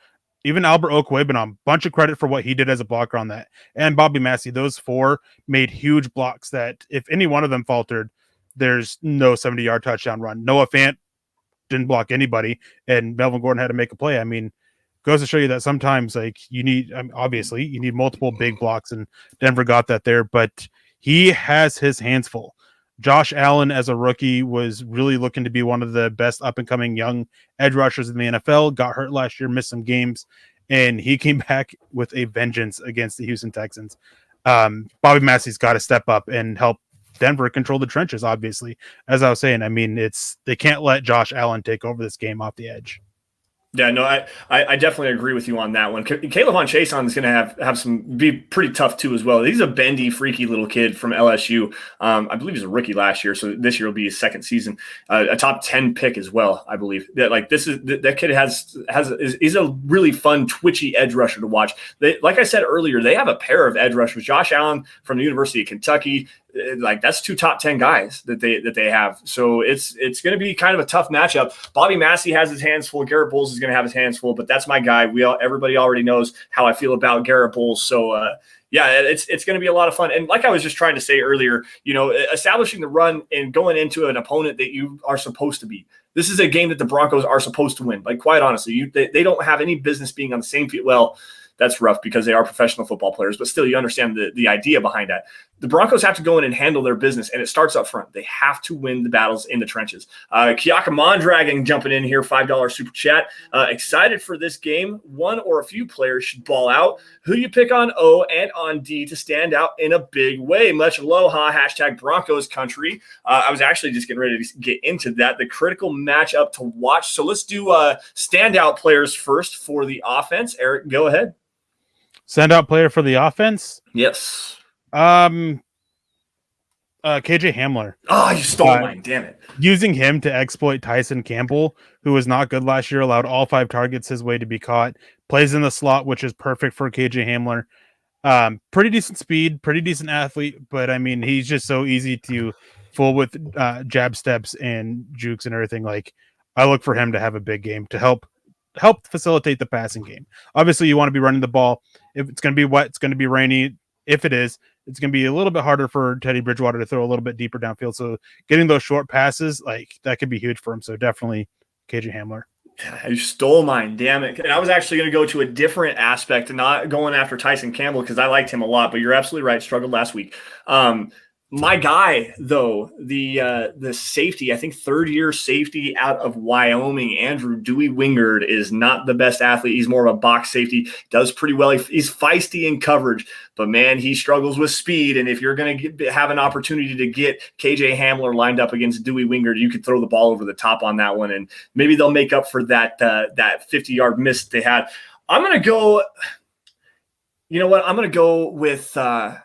even Albert Okwuegbunam, bunch of credit for what he did as a blocker on that. And Bobby Massey, those 4 made huge blocks that if any one of them faltered, there's no 70-yard touchdown run. Noah Fant didn't block anybody, and Melvin Gordon had to make a play. I mean, goes to show you that sometimes like you need, obviously you need multiple big blocks, and Denver got that there, but he has his hands full. Josh Allen as a rookie was really looking to be one of the best up and coming young edge rushers in the NFL, got hurt last year, missed some games, and he came back with a vengeance against the Houston Texans. Bobby Massey's got to step up and help Denver control the trenches, obviously. As I was saying, I mean, they can't let Josh Allen take over this game off the edge. Yeah, no, I definitely agree with you on that one. Caleb on Chason is going to have some be pretty tough too as well. He's a bendy, freaky little kid from LSU. I believe he's a rookie last year, so this year will be his second season. A top 10 pick as well, I believe. That kid is a really fun, twitchy edge rusher to watch. Like I said earlier, they have a pair of edge rushers. Josh Allen from the University of Kentucky. Like that's 2 top 10 guys that they have. So it's going to be kind of a tough matchup. Bobby Massey has his hands full. Garrett Bowles is going to have his hands full, but that's my guy. Everybody already knows how I feel about Garrett Bowles. So it's going to be a lot of fun. And like I was just trying to say earlier, establishing the run and going into an opponent that you are supposed to beat. This is a game that the Broncos are supposed to win. Like quite honestly, they don't have any business being on the same field. Well, that's rough because they are professional football players, but still you understand the idea behind that. the Broncos have to go in and handle their business, and it starts up front. They have to win the battles in the trenches. Kiaka Mondragon jumping in here, $5 super chat. Excited for this game. One or a few players should ball out. Who do you pick on O and on D to stand out in a big way? Much aloha, hashtag Broncos country. I was actually just getting ready to get into that. The critical matchup to watch. So let's do standout players first for the offense. Eric, go ahead. Standout player for the offense? Yes. KJ Hamler. Oh, you stole mine. Damn it. Using him to exploit Tyson Campbell, who was not good last year, allowed all 5 targets his way to be caught. Plays in the slot, which is perfect for KJ Hamler. Pretty decent speed, pretty decent athlete, but I mean, he's just so easy to fool with jab steps and jukes and everything. Like, I look for him to have a big game to help facilitate the passing game. Obviously, you want to be running the ball. If it's going to be wet, it's going to be rainy. If it is, it's going to be a little bit harder for Teddy Bridgewater to throw a little bit deeper downfield. So getting those short passes, like, that could be huge for him. So definitely KJ Hamler. You stole mine, damn it. And I was actually going to go to a different aspect and not going after Tyson Campbell because I liked him a lot, but you're absolutely right. Struggled last week. My guy, though, the safety, I think third-year safety out of Wyoming, Andrew Dewey Wingard, is not the best athlete. He's more of a box safety, does pretty well. He's feisty in coverage, but, man, he struggles with speed. And if you're going to have an opportunity to get KJ Hamler lined up against Dewey Wingard, you could throw the ball over the top on that one, and maybe they'll make up for that 50-yard miss they had. I'm going to go – you know what? I'm going to go with Noah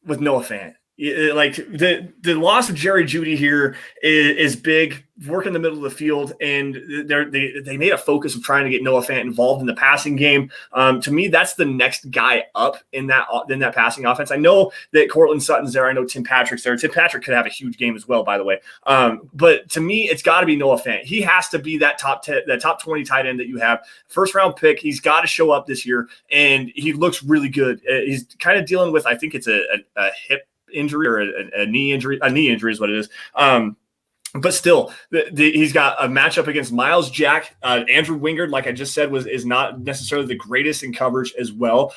Fant. Like the loss of Jerry Jeudy here is big. Work in the middle of the field, and they made a focus of trying to get Noah Fant involved in the passing game. To me, that's the next guy up in that passing offense. I know that Cortland Sutton's there. I know Tim Patrick's there. Tim Patrick could have a huge game as well, by the way. But to me, it's got to be Noah Fant. He has to be that top 20 tight end that you have. First round pick. He's got to show up this year, and he looks really good. He's kind of dealing with, I think it's a hip injury or a knee injury. A knee injury is what it is. But still, he's got a matchup against Miles Jack. Andrew Wingard, like I just said, is not necessarily the greatest in coverage as well.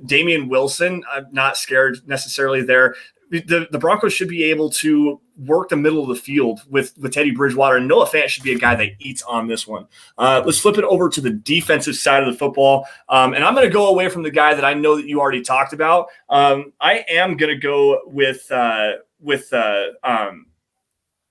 Damian Wilson, I'm not scared necessarily there. The Broncos should be able to work the middle of the field with Teddy Bridgewater, and Noah Fant should be a guy that eats on this one. Let's flip it over to the defensive side of the football, and I'm going to go away from the guy that I know that you already talked about. I am going to go with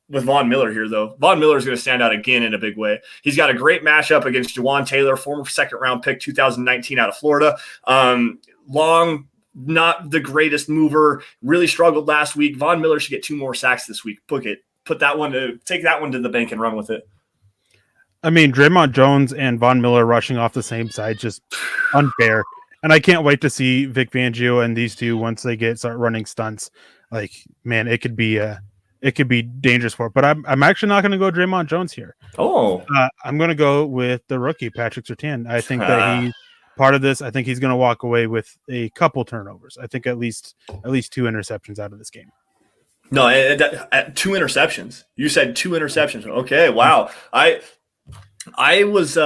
Von Miller here, though. Von Miller is going to stand out again in a big way. He's got a great matchup against Jawan Taylor, former second-round pick, 2019 out of Florida. Long, not the greatest mover, really struggled last week. Von Miller should get 2 more sacks this week. Take that one to the bank and run with it. I mean, Draymond Jones and Von Miller rushing off the same side, just unfair. And I can't wait to see Vic Fangio and these two once they start running stunts. Like, man, it could be dangerous for it. But I'm actually not going to go Draymond Jones here. Oh, I'm going to go with the rookie, Patrick Surtain. I think that he's part of this. I think he's going to walk away with a couple turnovers. I think at least 2 interceptions out of this game. No, 2 interceptions. You said 2 interceptions. Okay, wow. I was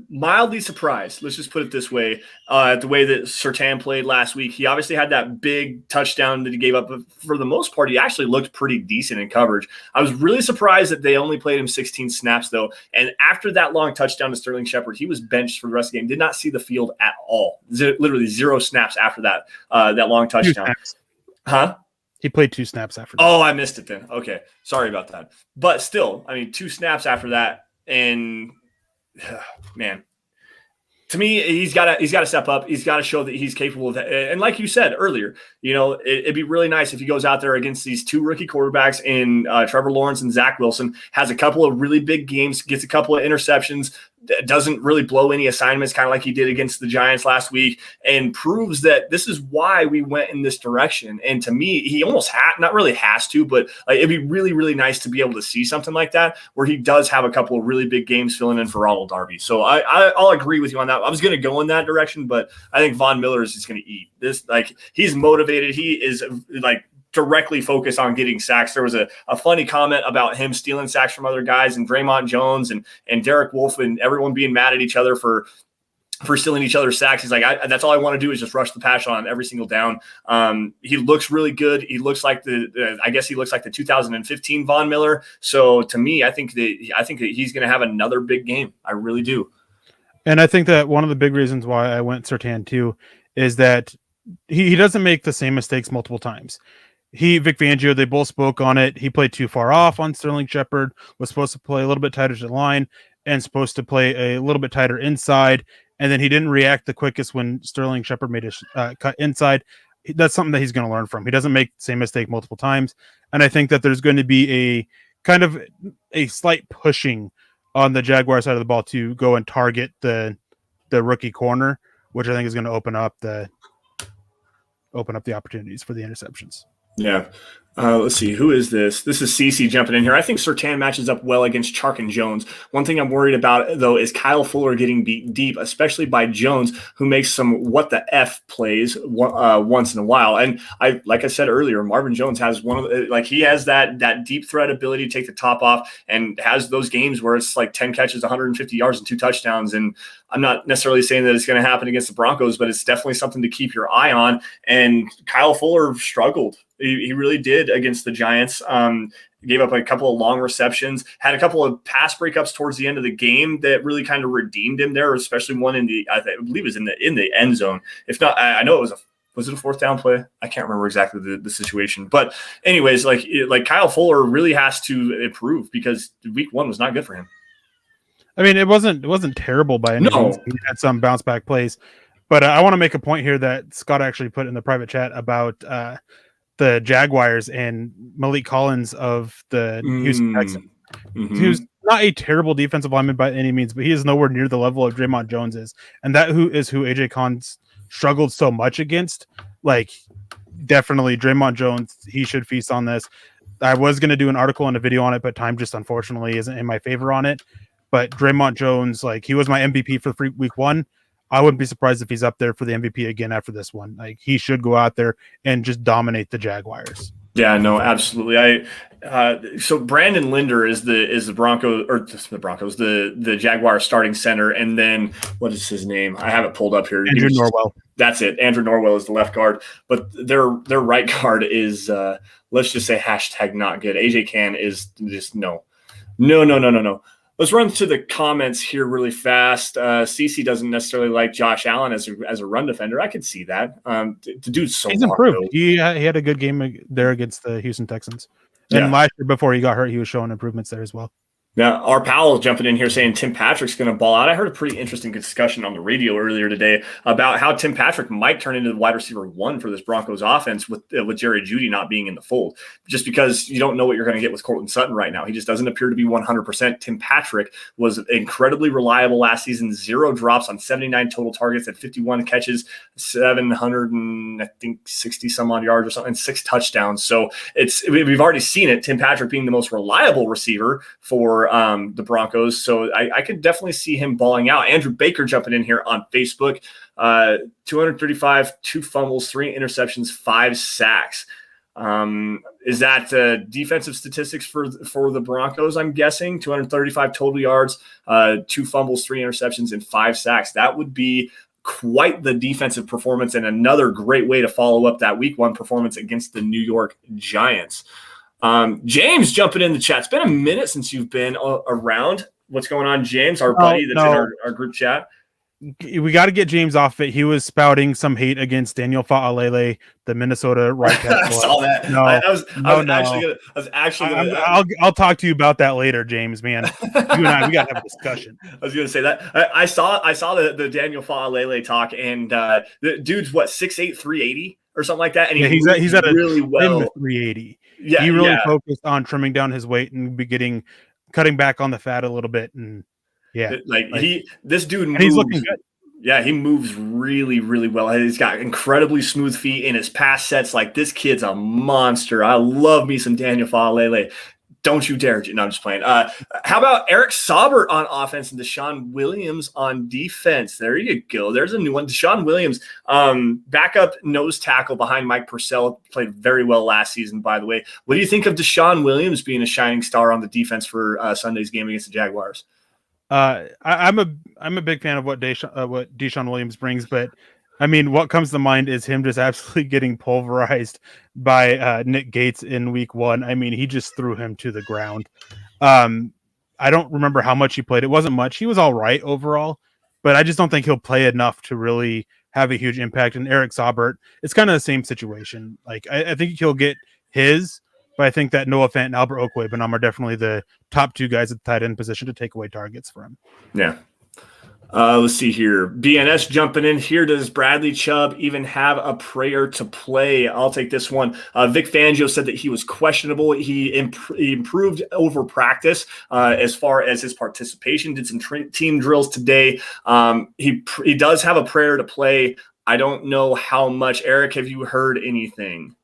mildly surprised, let's just put it this way, at the way that Surtain played last week. He obviously had that big touchdown that he gave up, but for the most part, he actually looked pretty decent in coverage. I was really surprised that they only played him 16 snaps, though. And after that long touchdown to Sterling Shepard, he was benched for the rest of the game, did not see the field at all. Literally 0 snaps after that long touchdown. Huh? He played 2 snaps after that. Oh, I missed it then. Okay. Sorry about that. But still, I mean, 2 snaps after that, and man, to me, he's got to step up. He's got to show that he's capable of that. And like you said earlier, it'd be really nice if he goes out there against these 2 rookie quarterbacks in Trevor Lawrence and Zach Wilson, has a couple of really big games, gets a couple of interceptions, doesn't really blow any assignments, kind of like he did against the Giants last week, and proves that this is why we went in this direction. And to me, he almost not really has to, but it'd be really, really nice to be able to see something like that where he does have a couple of really big games filling in for Ronald Darby. So I'll agree with you on that. I was going to go in that direction, but I think Von Miller is just going to eat this. He's motivated. He is directly focused on getting sacks. There was a funny comment about him stealing sacks from other guys, and Draymond Jones and Derek Wolfe and everyone being mad at each other for for stealing each other's sacks. He's like, that's all I want to do is just rush the passer on every single down. He looks really good. He looks like I guess he looks like the 2015 Von Miller. So to me, I think that he's going to have another big game. I really do. And I think that one of the big reasons why I went Surtain too is that he doesn't make the same mistakes multiple times. Vic Fangio, they both spoke on it. He played too far off on Sterling Shepard, was supposed to play a little bit tighter to the line and supposed to play a little bit tighter inside. And then he didn't react the quickest when Sterling Shepard made a cut inside. That's something that he's going to learn from. He doesn't make the same mistake multiple times. And I think that there's going to be a kind of a slight pushing on the Jaguar side of the ball to go and target the rookie corner, which I think is going to open up the opportunities for the interceptions. Yeah. Let's see. Who is this? This is CC jumping in here. I think Surtain matches up well against Chark and Jones. One thing I'm worried about, though, is Kyle Fuller getting beat deep, especially by Jones, who makes some what the F plays once in a while. And like I said earlier, Marvin Jones has he has that deep threat ability to take the top off and has those games where it's like 10 catches, 150 yards and 2 touchdowns. And I'm not necessarily saying that it's going to happen against the Broncos, but it's definitely something to keep your eye on. And Kyle Fuller struggled. He really did against the Giants. Gave up a couple of long receptions, had a couple of pass breakups towards the end of the game that really kind of redeemed him there, especially one I believe it was in the end zone. If not, I know it was it a 4th down play? I can't remember exactly the situation. But anyways, like Kyle Fuller really has to improve because week 1 was not good for him. I mean, it wasn't terrible by any means. He had some bounce back plays, but I want to make a point here that Scott actually put in the private chat about the Jaguars and Malik Collins of the Houston Texans. Mm-hmm. He was not a terrible defensive lineman by any means, but he is nowhere near the level of Draymond Jones is. And that is who AJ Khan's struggled so much against. Like, definitely Draymond Jones, he should feast on this. I was going to do an article and a video on it, but time just unfortunately isn't in my favor on it. But Draymond Jones, he was my MVP for week 1. I wouldn't be surprised if he's up there for the MVP again after this one. Like, he should go out there and just dominate the Jaguars. Yeah, no, absolutely. So Brandon Linder is the Broncos, the Jaguar starting center, and then what is his name? I have it pulled up here. Andrew Norwell. That's it. Andrew Norwell is the left guard, but their right guard is let's just say # not good. AJ Cann is just no. Let's run to the comments here really fast. CC doesn't necessarily like Josh Allen as a run defender. I could see that. The dude's so he's improved. He had a good game there against the Houston Texans. And last year before he got hurt, he was showing improvements there as well. Now, our pal jumping in here saying Tim Patrick's going to ball out. I heard a pretty interesting discussion on the radio earlier today about how Tim Patrick might turn into the wide receiver 1 for this Broncos offense with Jerry Jeudy not being in the fold, just because you don't know what you're going to get with Cortland Sutton right now. He just doesn't appear to be 100%. Tim Patrick was incredibly reliable last season, 0 drops on 79 total targets at 51 catches, 760 some odd yards or something, and 6 touchdowns. So we've already seen it. Tim Patrick being the most reliable receiver for the Broncos. So I could definitely see him balling out. Andrew Baker jumping in here on Facebook, 235, 2 fumbles, 3 interceptions, 5 sacks. Is that defensive statistics for the Broncos? I'm guessing 235 total yards, 2 fumbles, 3 interceptions, and 5 sacks. That would be quite the defensive performance and another great way to follow up that week 1 performance against the New York Giants. James jumping in the chat. It's been a minute since you've been around. What's going on, James? Our buddy that's in our group chat. We got to get James off it. He was spouting some hate against Daniel Fa'alele, the Minnesota right tackle. I saw that. I'll talk to you about that later, James. Man, you and I, we got to have a discussion. I was going to say that. I saw the Daniel Fa'alele talk, and the dude's 6'8", 380 or something like that, and he's at a really well 380. Yeah, he really focused on trimming down his weight and cutting back on the fat a little bit, and this dude moves, he's looking good. Yeah, he moves really, really well. He's got incredibly smooth feet in his pass sets. Like, this kid's a monster. I love me some Daniel Fa'alele. Don't you dare. No, I'm just playing. How about Erick Saubert on offense and Deshawn Williams on defense? There you go. There's a new one. Deshawn Williams, backup nose tackle behind Mike Purcell, played very well last season, by the way. What do you think of Deshawn Williams being a shining star on the defense for Sunday's game against the Jaguars? I'm a big fan of what Deshawn Williams brings, but I mean, what comes to mind is him just absolutely getting pulverized by Nick Gates in week 1. I mean, he just threw him to the ground. I don't remember how much he played. It wasn't much. He was all right overall, but I just don't think he'll play enough to really have a huge impact. And Eric Saubert, it's kind of the same situation. Like I think he'll get his, but I think that Noah Fant and Albert Okwuegbunam are definitely the top 2 guys at the tight end position to take away targets for him. Yeah. Let's see here. BNS jumping in here. Does Bradley Chubb even have a prayer to play? I'll take this one. Vic Fangio said that he was questionable. He improved over practice as far as his participation. Did some team drills today. He does have a prayer to play. I don't know how much. Eric, have you heard anything?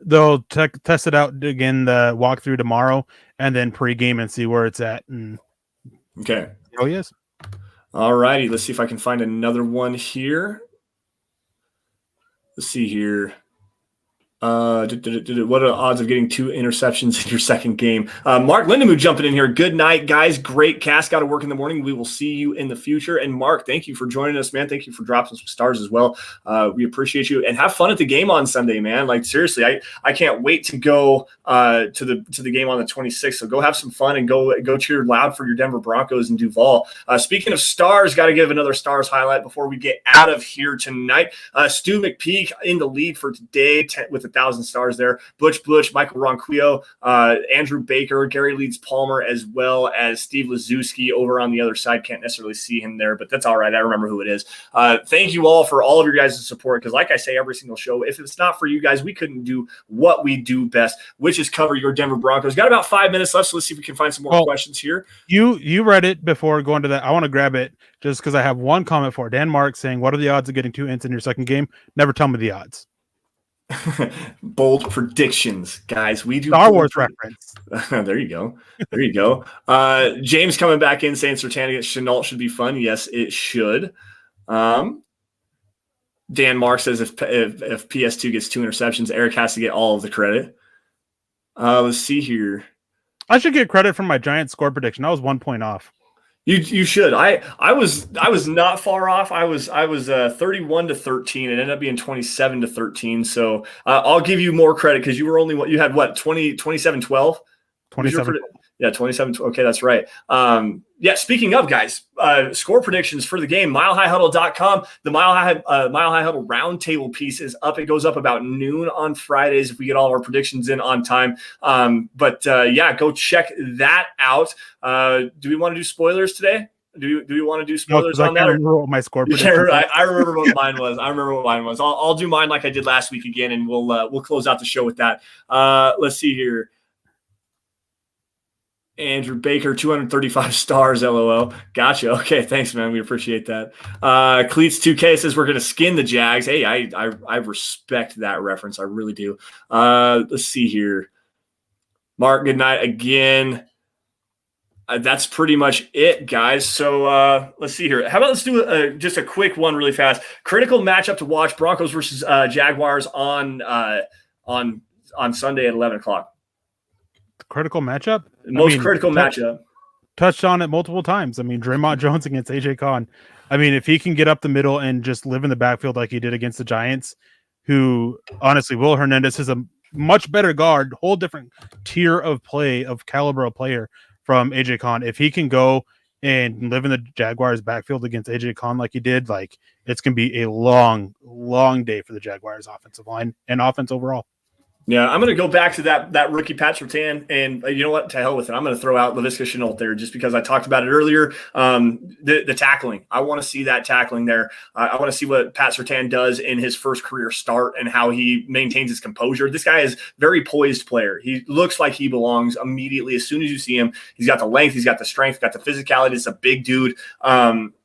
They'll test it out again, the walkthrough tomorrow, and then pregame and see where it's at. Okay. Oh, yes. All righty. Let's see if I can find another one here. Let's see here. What are the odds of getting 2 interceptions in your second game? Mark Lindemood jumping in here. Good night, guys. Great cast. Got to work in the morning. We will see you in the future. And Mark, thank you for joining us, man. Thank you for dropping some stars as well. We appreciate you, and have fun at the game on Sunday, man. Like seriously, I can't wait to go to the game on the 26th. So go have some fun and go cheer loud for your Denver Broncos in Duval. Speaking of stars, got to give another stars highlight before we get out of here tonight. Stu McPeak in the lead for today with 1,000 stars there. Butch, Michael Ronquillo, Andrew Baker, Gary Leeds Palmer, as well as Steve Lazuski over on the other side. Can't necessarily see him there, but that's all right. I remember who it is. Thank you all for all of your guys' support, because like I say every single show, if it's not for you guys, we couldn't do what we do best, which is cover your Denver Broncos. Got about 5 minutes left, so let's see if we can find some more questions here. You read it before going to that. I want to grab it just because I have one comment for Dan Mark saying, what are the odds of getting 2 ints in your second game? Never tell me the odds. Bold predictions, guys. We do Star Wars reference. There you go. James coming back in saying Surtain against Chenault should be fun. Yes, it should. Dan Mark says if PS2 gets 2 interceptions, Eric has to get all of the credit. Let's see here. I should get credit for my Giants score prediction. I was 1 point off. You should. I was not far off. I was 31-13. It ended up being 27-13. So I'll give you more credit because you were only you had 27-12? 27. Yeah, 27. Okay, that's right. Yeah, speaking of, guys, score predictions for the game, milehighhuddle.com. The Mile High Huddle roundtable piece is up. It goes up about noon on Fridays if we get all of our predictions in on time. Yeah, go check that out. Do we want to do spoilers today? Do we want to do spoilers on that? I remember what my score prediction was. I remember what mine was. I'll do mine like I did last week again, and we'll close out the show with that. Let's see here. Andrew Baker, 235 stars, LOL. Gotcha. Okay, thanks, man. We appreciate that. Cleats 2K says we're going to skin the Jags. Hey, I respect that reference. I really do. Let's see here. Mark, good night again. That's pretty much it, guys. So let's see here. How about let's do just a quick one really fast. Critical matchup to watch, Broncos versus Jaguars on Sunday at 11 o'clock. Critical matchup? Critical matchup. Touched on it multiple times. I mean, Draymond Jones against AJ Kahn. I mean, if he can get up the middle and just live in the backfield like he did against the Giants, who honestly, Will Hernandez is a much better guard, whole different tier of play, of caliber of player from AJ Kahn. If he can go and live in the Jaguars backfield against AJ Kahn like he did, like it's going to be a long, long day for the Jaguars offensive line and offense overall. Yeah, I'm going to go back to that rookie Pat Surtain, and you know what? To hell with it. I'm going to throw out Laviska Shenault there just because I talked about it earlier. The tackling. I want to see that tackling there. I want to see what Pat Surtain does in his first career start and how he maintains his composure. This guy is a very poised player. He looks like he belongs immediately as soon as you see him. He's got the length, he's got the strength, got the physicality. It's a big dude.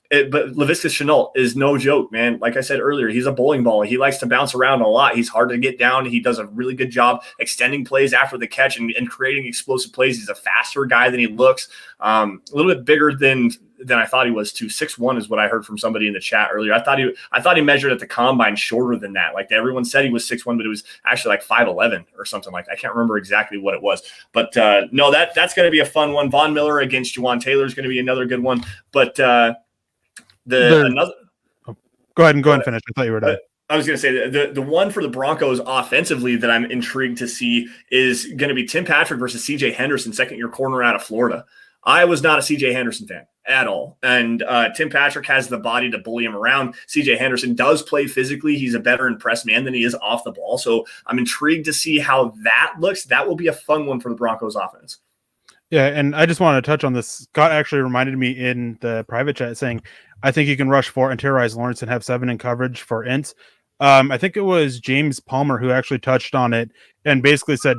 But Laviska Shenault is no joke, man. Like I said earlier, he's a bowling ball. He likes to bounce around a lot. He's hard to get down. He does a really good job extending plays after the catch and creating explosive plays. He's a faster guy than he looks. A little bit bigger than I thought he was too. 6'1" is what I heard from somebody in the chat earlier. I thought he measured at the combine shorter than that. Like everyone said he was 6'1", but it was actually like 5'11" or something like that. I can't remember exactly what it was. But no, that's going to be a fun one. Von Miller against Juwan Taylor is going to be another good one. But Go ahead and finish. I thought you were done. I was going to say the one for the Broncos offensively that I'm intrigued to see is going to be Tim Patrick versus CJ Henderson, second-year corner out of Florida. I was not a CJ Henderson fan at all. And Tim Patrick has the body to bully him around. CJ Henderson does play physically. He's a better impressed man than he is off the ball. So I'm intrigued to see how that looks. That will be a fun one for the Broncos offense. Yeah, and I just want to touch on this. Scott actually reminded me in the private chat saying, I think he can rush 4 and terrorize Lawrence and have 7 in coverage for ints. I think it was James Palmer who actually touched on it and basically said,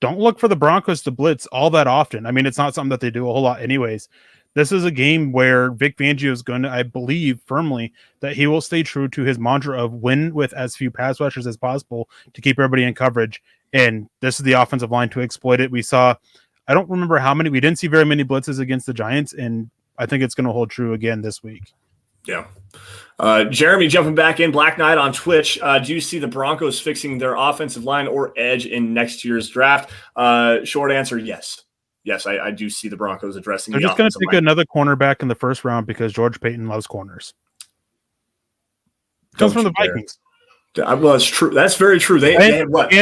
don't look for the Broncos to blitz all that often. I mean, it's not something that they do a whole lot anyways. This is a game where Vic Fangio is going to, I believe firmly, that he will stay true to his mantra of win with as few pass rushers as possible to keep everybody in coverage. And this is the offensive line to exploit it. We saw, I don't remember how many, we didn't see very many blitzes against the Giants, and I think it's going to hold true again this week. Yeah. Jeremy jumping back in, Black Knight on Twitch. Do you see the Broncos fixing their offensive line or edge in next year's draft? Short answer, yes. Yes, I do see the Broncos addressing They're just going to take another cornerback in the first round because George Payton loves corners. Comes from the Vikings. Well, it's true. That's very true. They had what?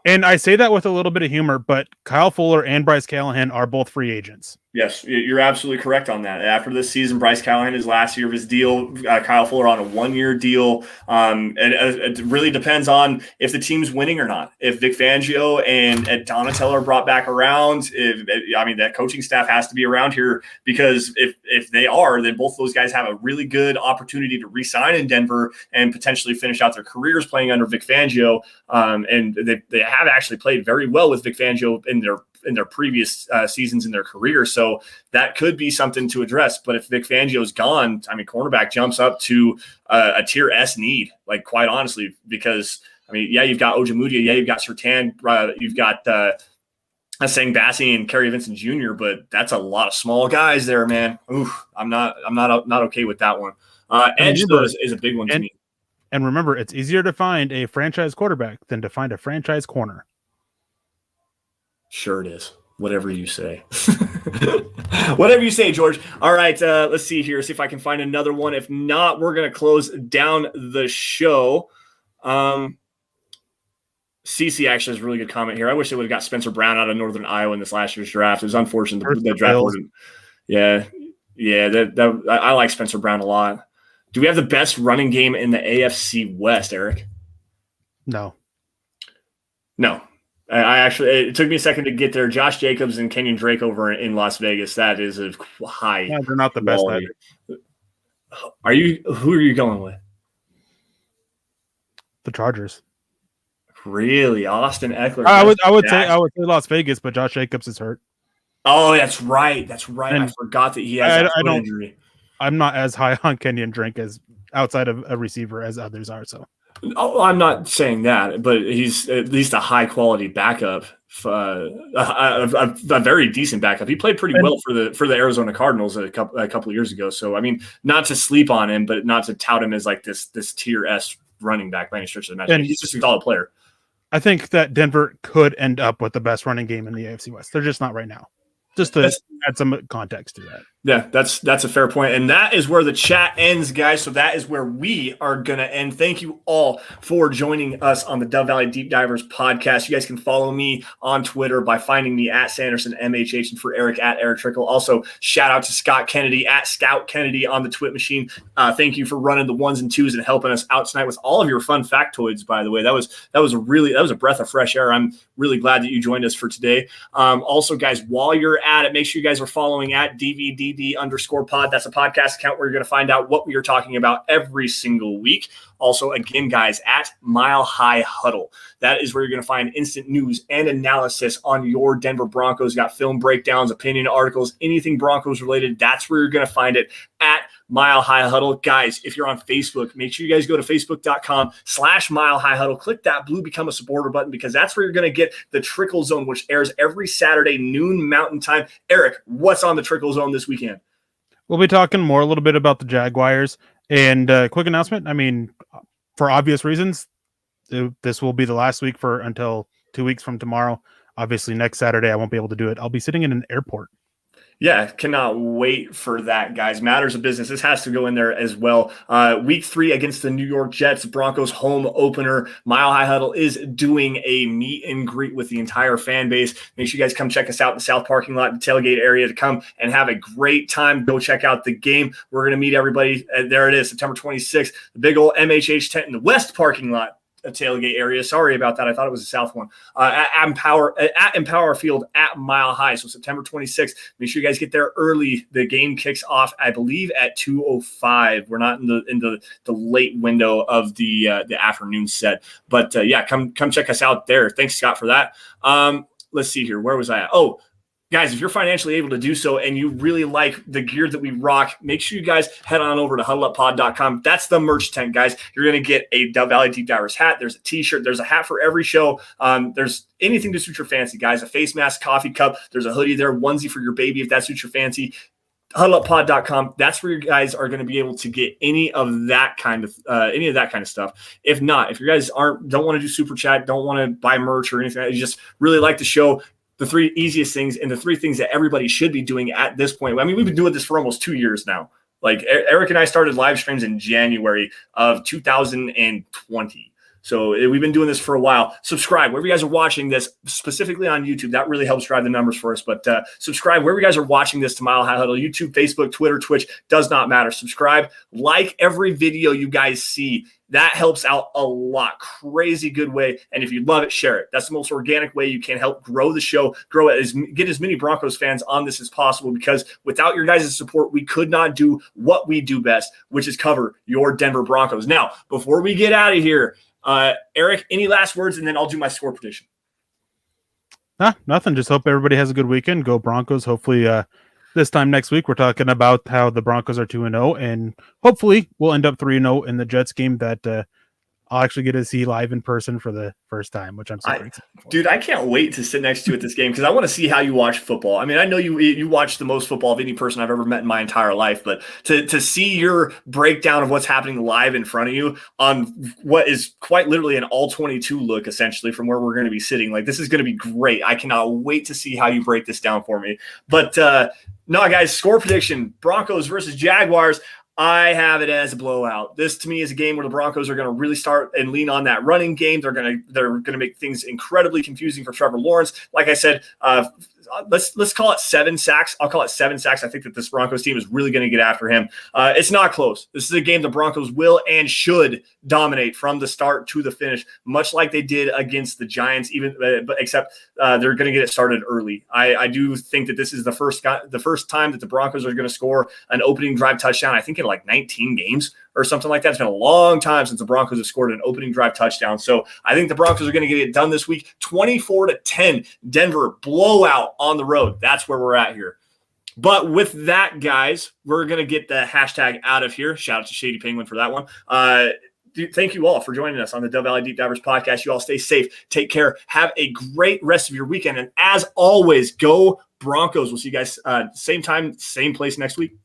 And I say that with a little bit of humor, but Kyle Fuller and Bryce Callahan are both free agents. Yes, you're absolutely correct on that. After this season, Bryce Callahan is last year of his deal. Kyle Fuller on a 1-year deal. And it really depends on if the team's winning or not. If Vic Fangio and Donatell are brought back around, that coaching staff has to be around here because if they are, then both of those guys have a really good opportunity to re-sign in Denver and potentially finish out their careers playing under Vic Fangio. And they have actually played very well with Vic Fangio in their previous seasons in their career. So that could be something to address. But if Vic Fangio's gone, cornerback jumps up to a tier S need, like quite honestly, because you've got Ojemudia, you've got Surtain, you've got Sang Bassi and Kerry Vincent Jr., but that's a lot of small guys there, man. Oof, I'm not okay with that one. Edge though is a big one to me. And remember, it's easier to find a franchise quarterback than to find a franchise corner. Sure it is. Whatever you say. Whatever you say, George. All right, let's see here. See if I can find another one. If not, we're going to close down the show. CC actually has a really good comment here. I wish they would have got Spencer Brown out of Northern Iowa in this last year's draft. It was unfortunate the draft wasn't. Yeah. I like Spencer Brown a lot. Do we have the best running game in the AFC West, Eric? No. I actually, it took me a second to get there. Josh Jacobs and Kenyon Drake over in Las Vegas. That is a high. Yeah, they're not the best. Who are you going with? The Chargers. Really? Austin Eckler. I would say Las Vegas, but Josh Jacobs is hurt. Oh, that's right. And I forgot that he has an injury. I'm not as high on Kenyon Drake as outside of a receiver as others are. So. Oh, I'm not saying that, but he's at least a high quality backup, a very decent backup. He played pretty well for the Arizona Cardinals a couple of years ago. So not to sleep on him, but not to tout him as like this tier S running back by any stretch of the imagination. He's just a solid player. I think that Denver could end up with the best running game in the AFC West. They're just not right now. Just to add some context to that. Yeah, that's a fair point. And that is where the chat ends, guys. So that is where we are going to end. Thank you all for joining us on the Dove Valley Deep Divers podcast. You guys can follow me on Twitter by finding me at Sanderson MHH and for Eric at Erick Trickel. Also, shout out to Scott Kennedy at Scout Kennedy on the Twit machine. Thank you for running the ones and twos and helping us out tonight with all of your fun factoids, by the way. That was a breath of fresh air. I'm really glad that you joined us for today. Also, guys, while you're at it, make sure you guys are following at DVD DVD_pod. That's a podcast account where you're going to find out what we are talking about every single week. Also, again, guys, at Mile High Huddle. That is where you're going to find instant news and analysis on your Denver Broncos. You got film breakdowns, opinion articles, anything Broncos related. That's where you're going to find it at Mile High Huddle. Guys, if you're on Facebook, make sure you guys go to facebook.com/Mile High Huddle. Click that blue Become a Supporter button, because that's where you're going to get the Trickel Zone, which airs every Saturday, noon Mountain Time. Erick, what's on the Trickel Zone this weekend? We'll be talking more a little bit about the Jaguars. And quick announcement, I mean, for obvious reasons, this will be the last week until 2 weeks from tomorrow. Obviously, next Saturday, I won't be able to do it. I'll be sitting in an airport. Yeah, cannot wait for that, guys. Matters of business. This has to go in there as well. Week 3 against the New York Jets, Broncos home opener. Mile High Huddle is doing a meet and greet with the entire fan base. Make sure you guys come check us out in the South parking lot, the tailgate area, to come and have a great time. Go check out the game. We're going to meet everybody. There it is, September 26th, the big old MHH tent in the West parking lot. A tailgate area. Sorry about that. I thought it was the South one. At Empower Field at Mile High. So September 26th. Make sure you guys get there early. The game kicks off, I believe, at 2:05. We're not in the late window of the afternoon set. But yeah, come check us out there. Thanks, Scott, for that. Let's see here. Where was I at? Oh, guys, if you're financially able to do so and you really like the gear that we rock, make sure you guys head on over to huddleuppod.com. That's the merch tent, guys. You're going to get a Dove Valley Deep Divers hat. There's a t-shirt. There's a hat for every show. There's anything to suit your fancy, guys. A face mask, coffee cup. There's a hoodie there, onesie for your baby if that suits your fancy. huddleuppod.com. That's where you guys are going to be able to get any of that kind of stuff. If not, if you guys don't want to do super chat, don't want to buy merch or anything, you just really like the show, the 3 easiest things and the 3 things that everybody should be doing at this point. I mean, we've been doing this for almost 2 years now. Like Erick and I started live streams in January of 2020. So we've been doing this for a while. Subscribe wherever you guys are watching this, specifically on YouTube. That really helps drive the numbers for us. But subscribe wherever you guys are watching this to Mile High Huddle. YouTube, Facebook, Twitter, Twitch, does not matter. Subscribe. Like every video you guys see. That helps out a lot. Crazy good way. And if you love it, share it. That's the most organic way you can help grow the show, get as many Broncos fans on this as possible, because without your guys' support, we could not do what we do best, which is cover your Denver Broncos. Now, before we get out of here, Erick, any last words, and then I'll do my score prediction. Nothing. Just hope everybody has a good weekend. Go Broncos. Hopefully, this time next week, we're talking about how the Broncos are 2-0, and hopefully we'll end up 3-0 in the Jets game that I'll actually get to see live in person for the first time, which I'm super excited for. Dude, I can't wait to sit next to you at this game, because I want to see how you watch football. I mean, I know you watch the most football of any person I've ever met in my entire life, but to see your breakdown of what's happening live in front of you on what is quite literally an all-22 look, essentially, from where we're going to be sitting, like, this is going to be great. I cannot wait to see how you break this down for me. But no, guys, score prediction, Broncos versus Jaguars. I have it as a blowout. This, to me, is a game where the Broncos are going to really start and lean on that running game. They're going to make things incredibly confusing for Trevor Lawrence. Like I said, let's call it 7 sacks. I'll call it 7 sacks. I think that this Broncos team is really going to get after him. It's not close. This is a game the Broncos will and should dominate from the start to the finish, much like they did against the Giants, except they're going to get it started early. I do think that this is the first time that the Broncos are going to score an opening drive touchdown, I think in like 19 games or something like that. It's been a long time since the Broncos have scored an opening drive touchdown. So I think the Broncos are going to get it done this week. 24-10, Denver blowout on the road. That's where we're at here. But with that, guys, we're going to get the hashtag out of here. Shout out to Shady Penguin for that one. Thank you all for joining us on the Dove Valley Deep Divers podcast. You all stay safe. Take care. Have a great rest of your weekend. And as always, go Broncos. We'll see you guys same time, same place next week.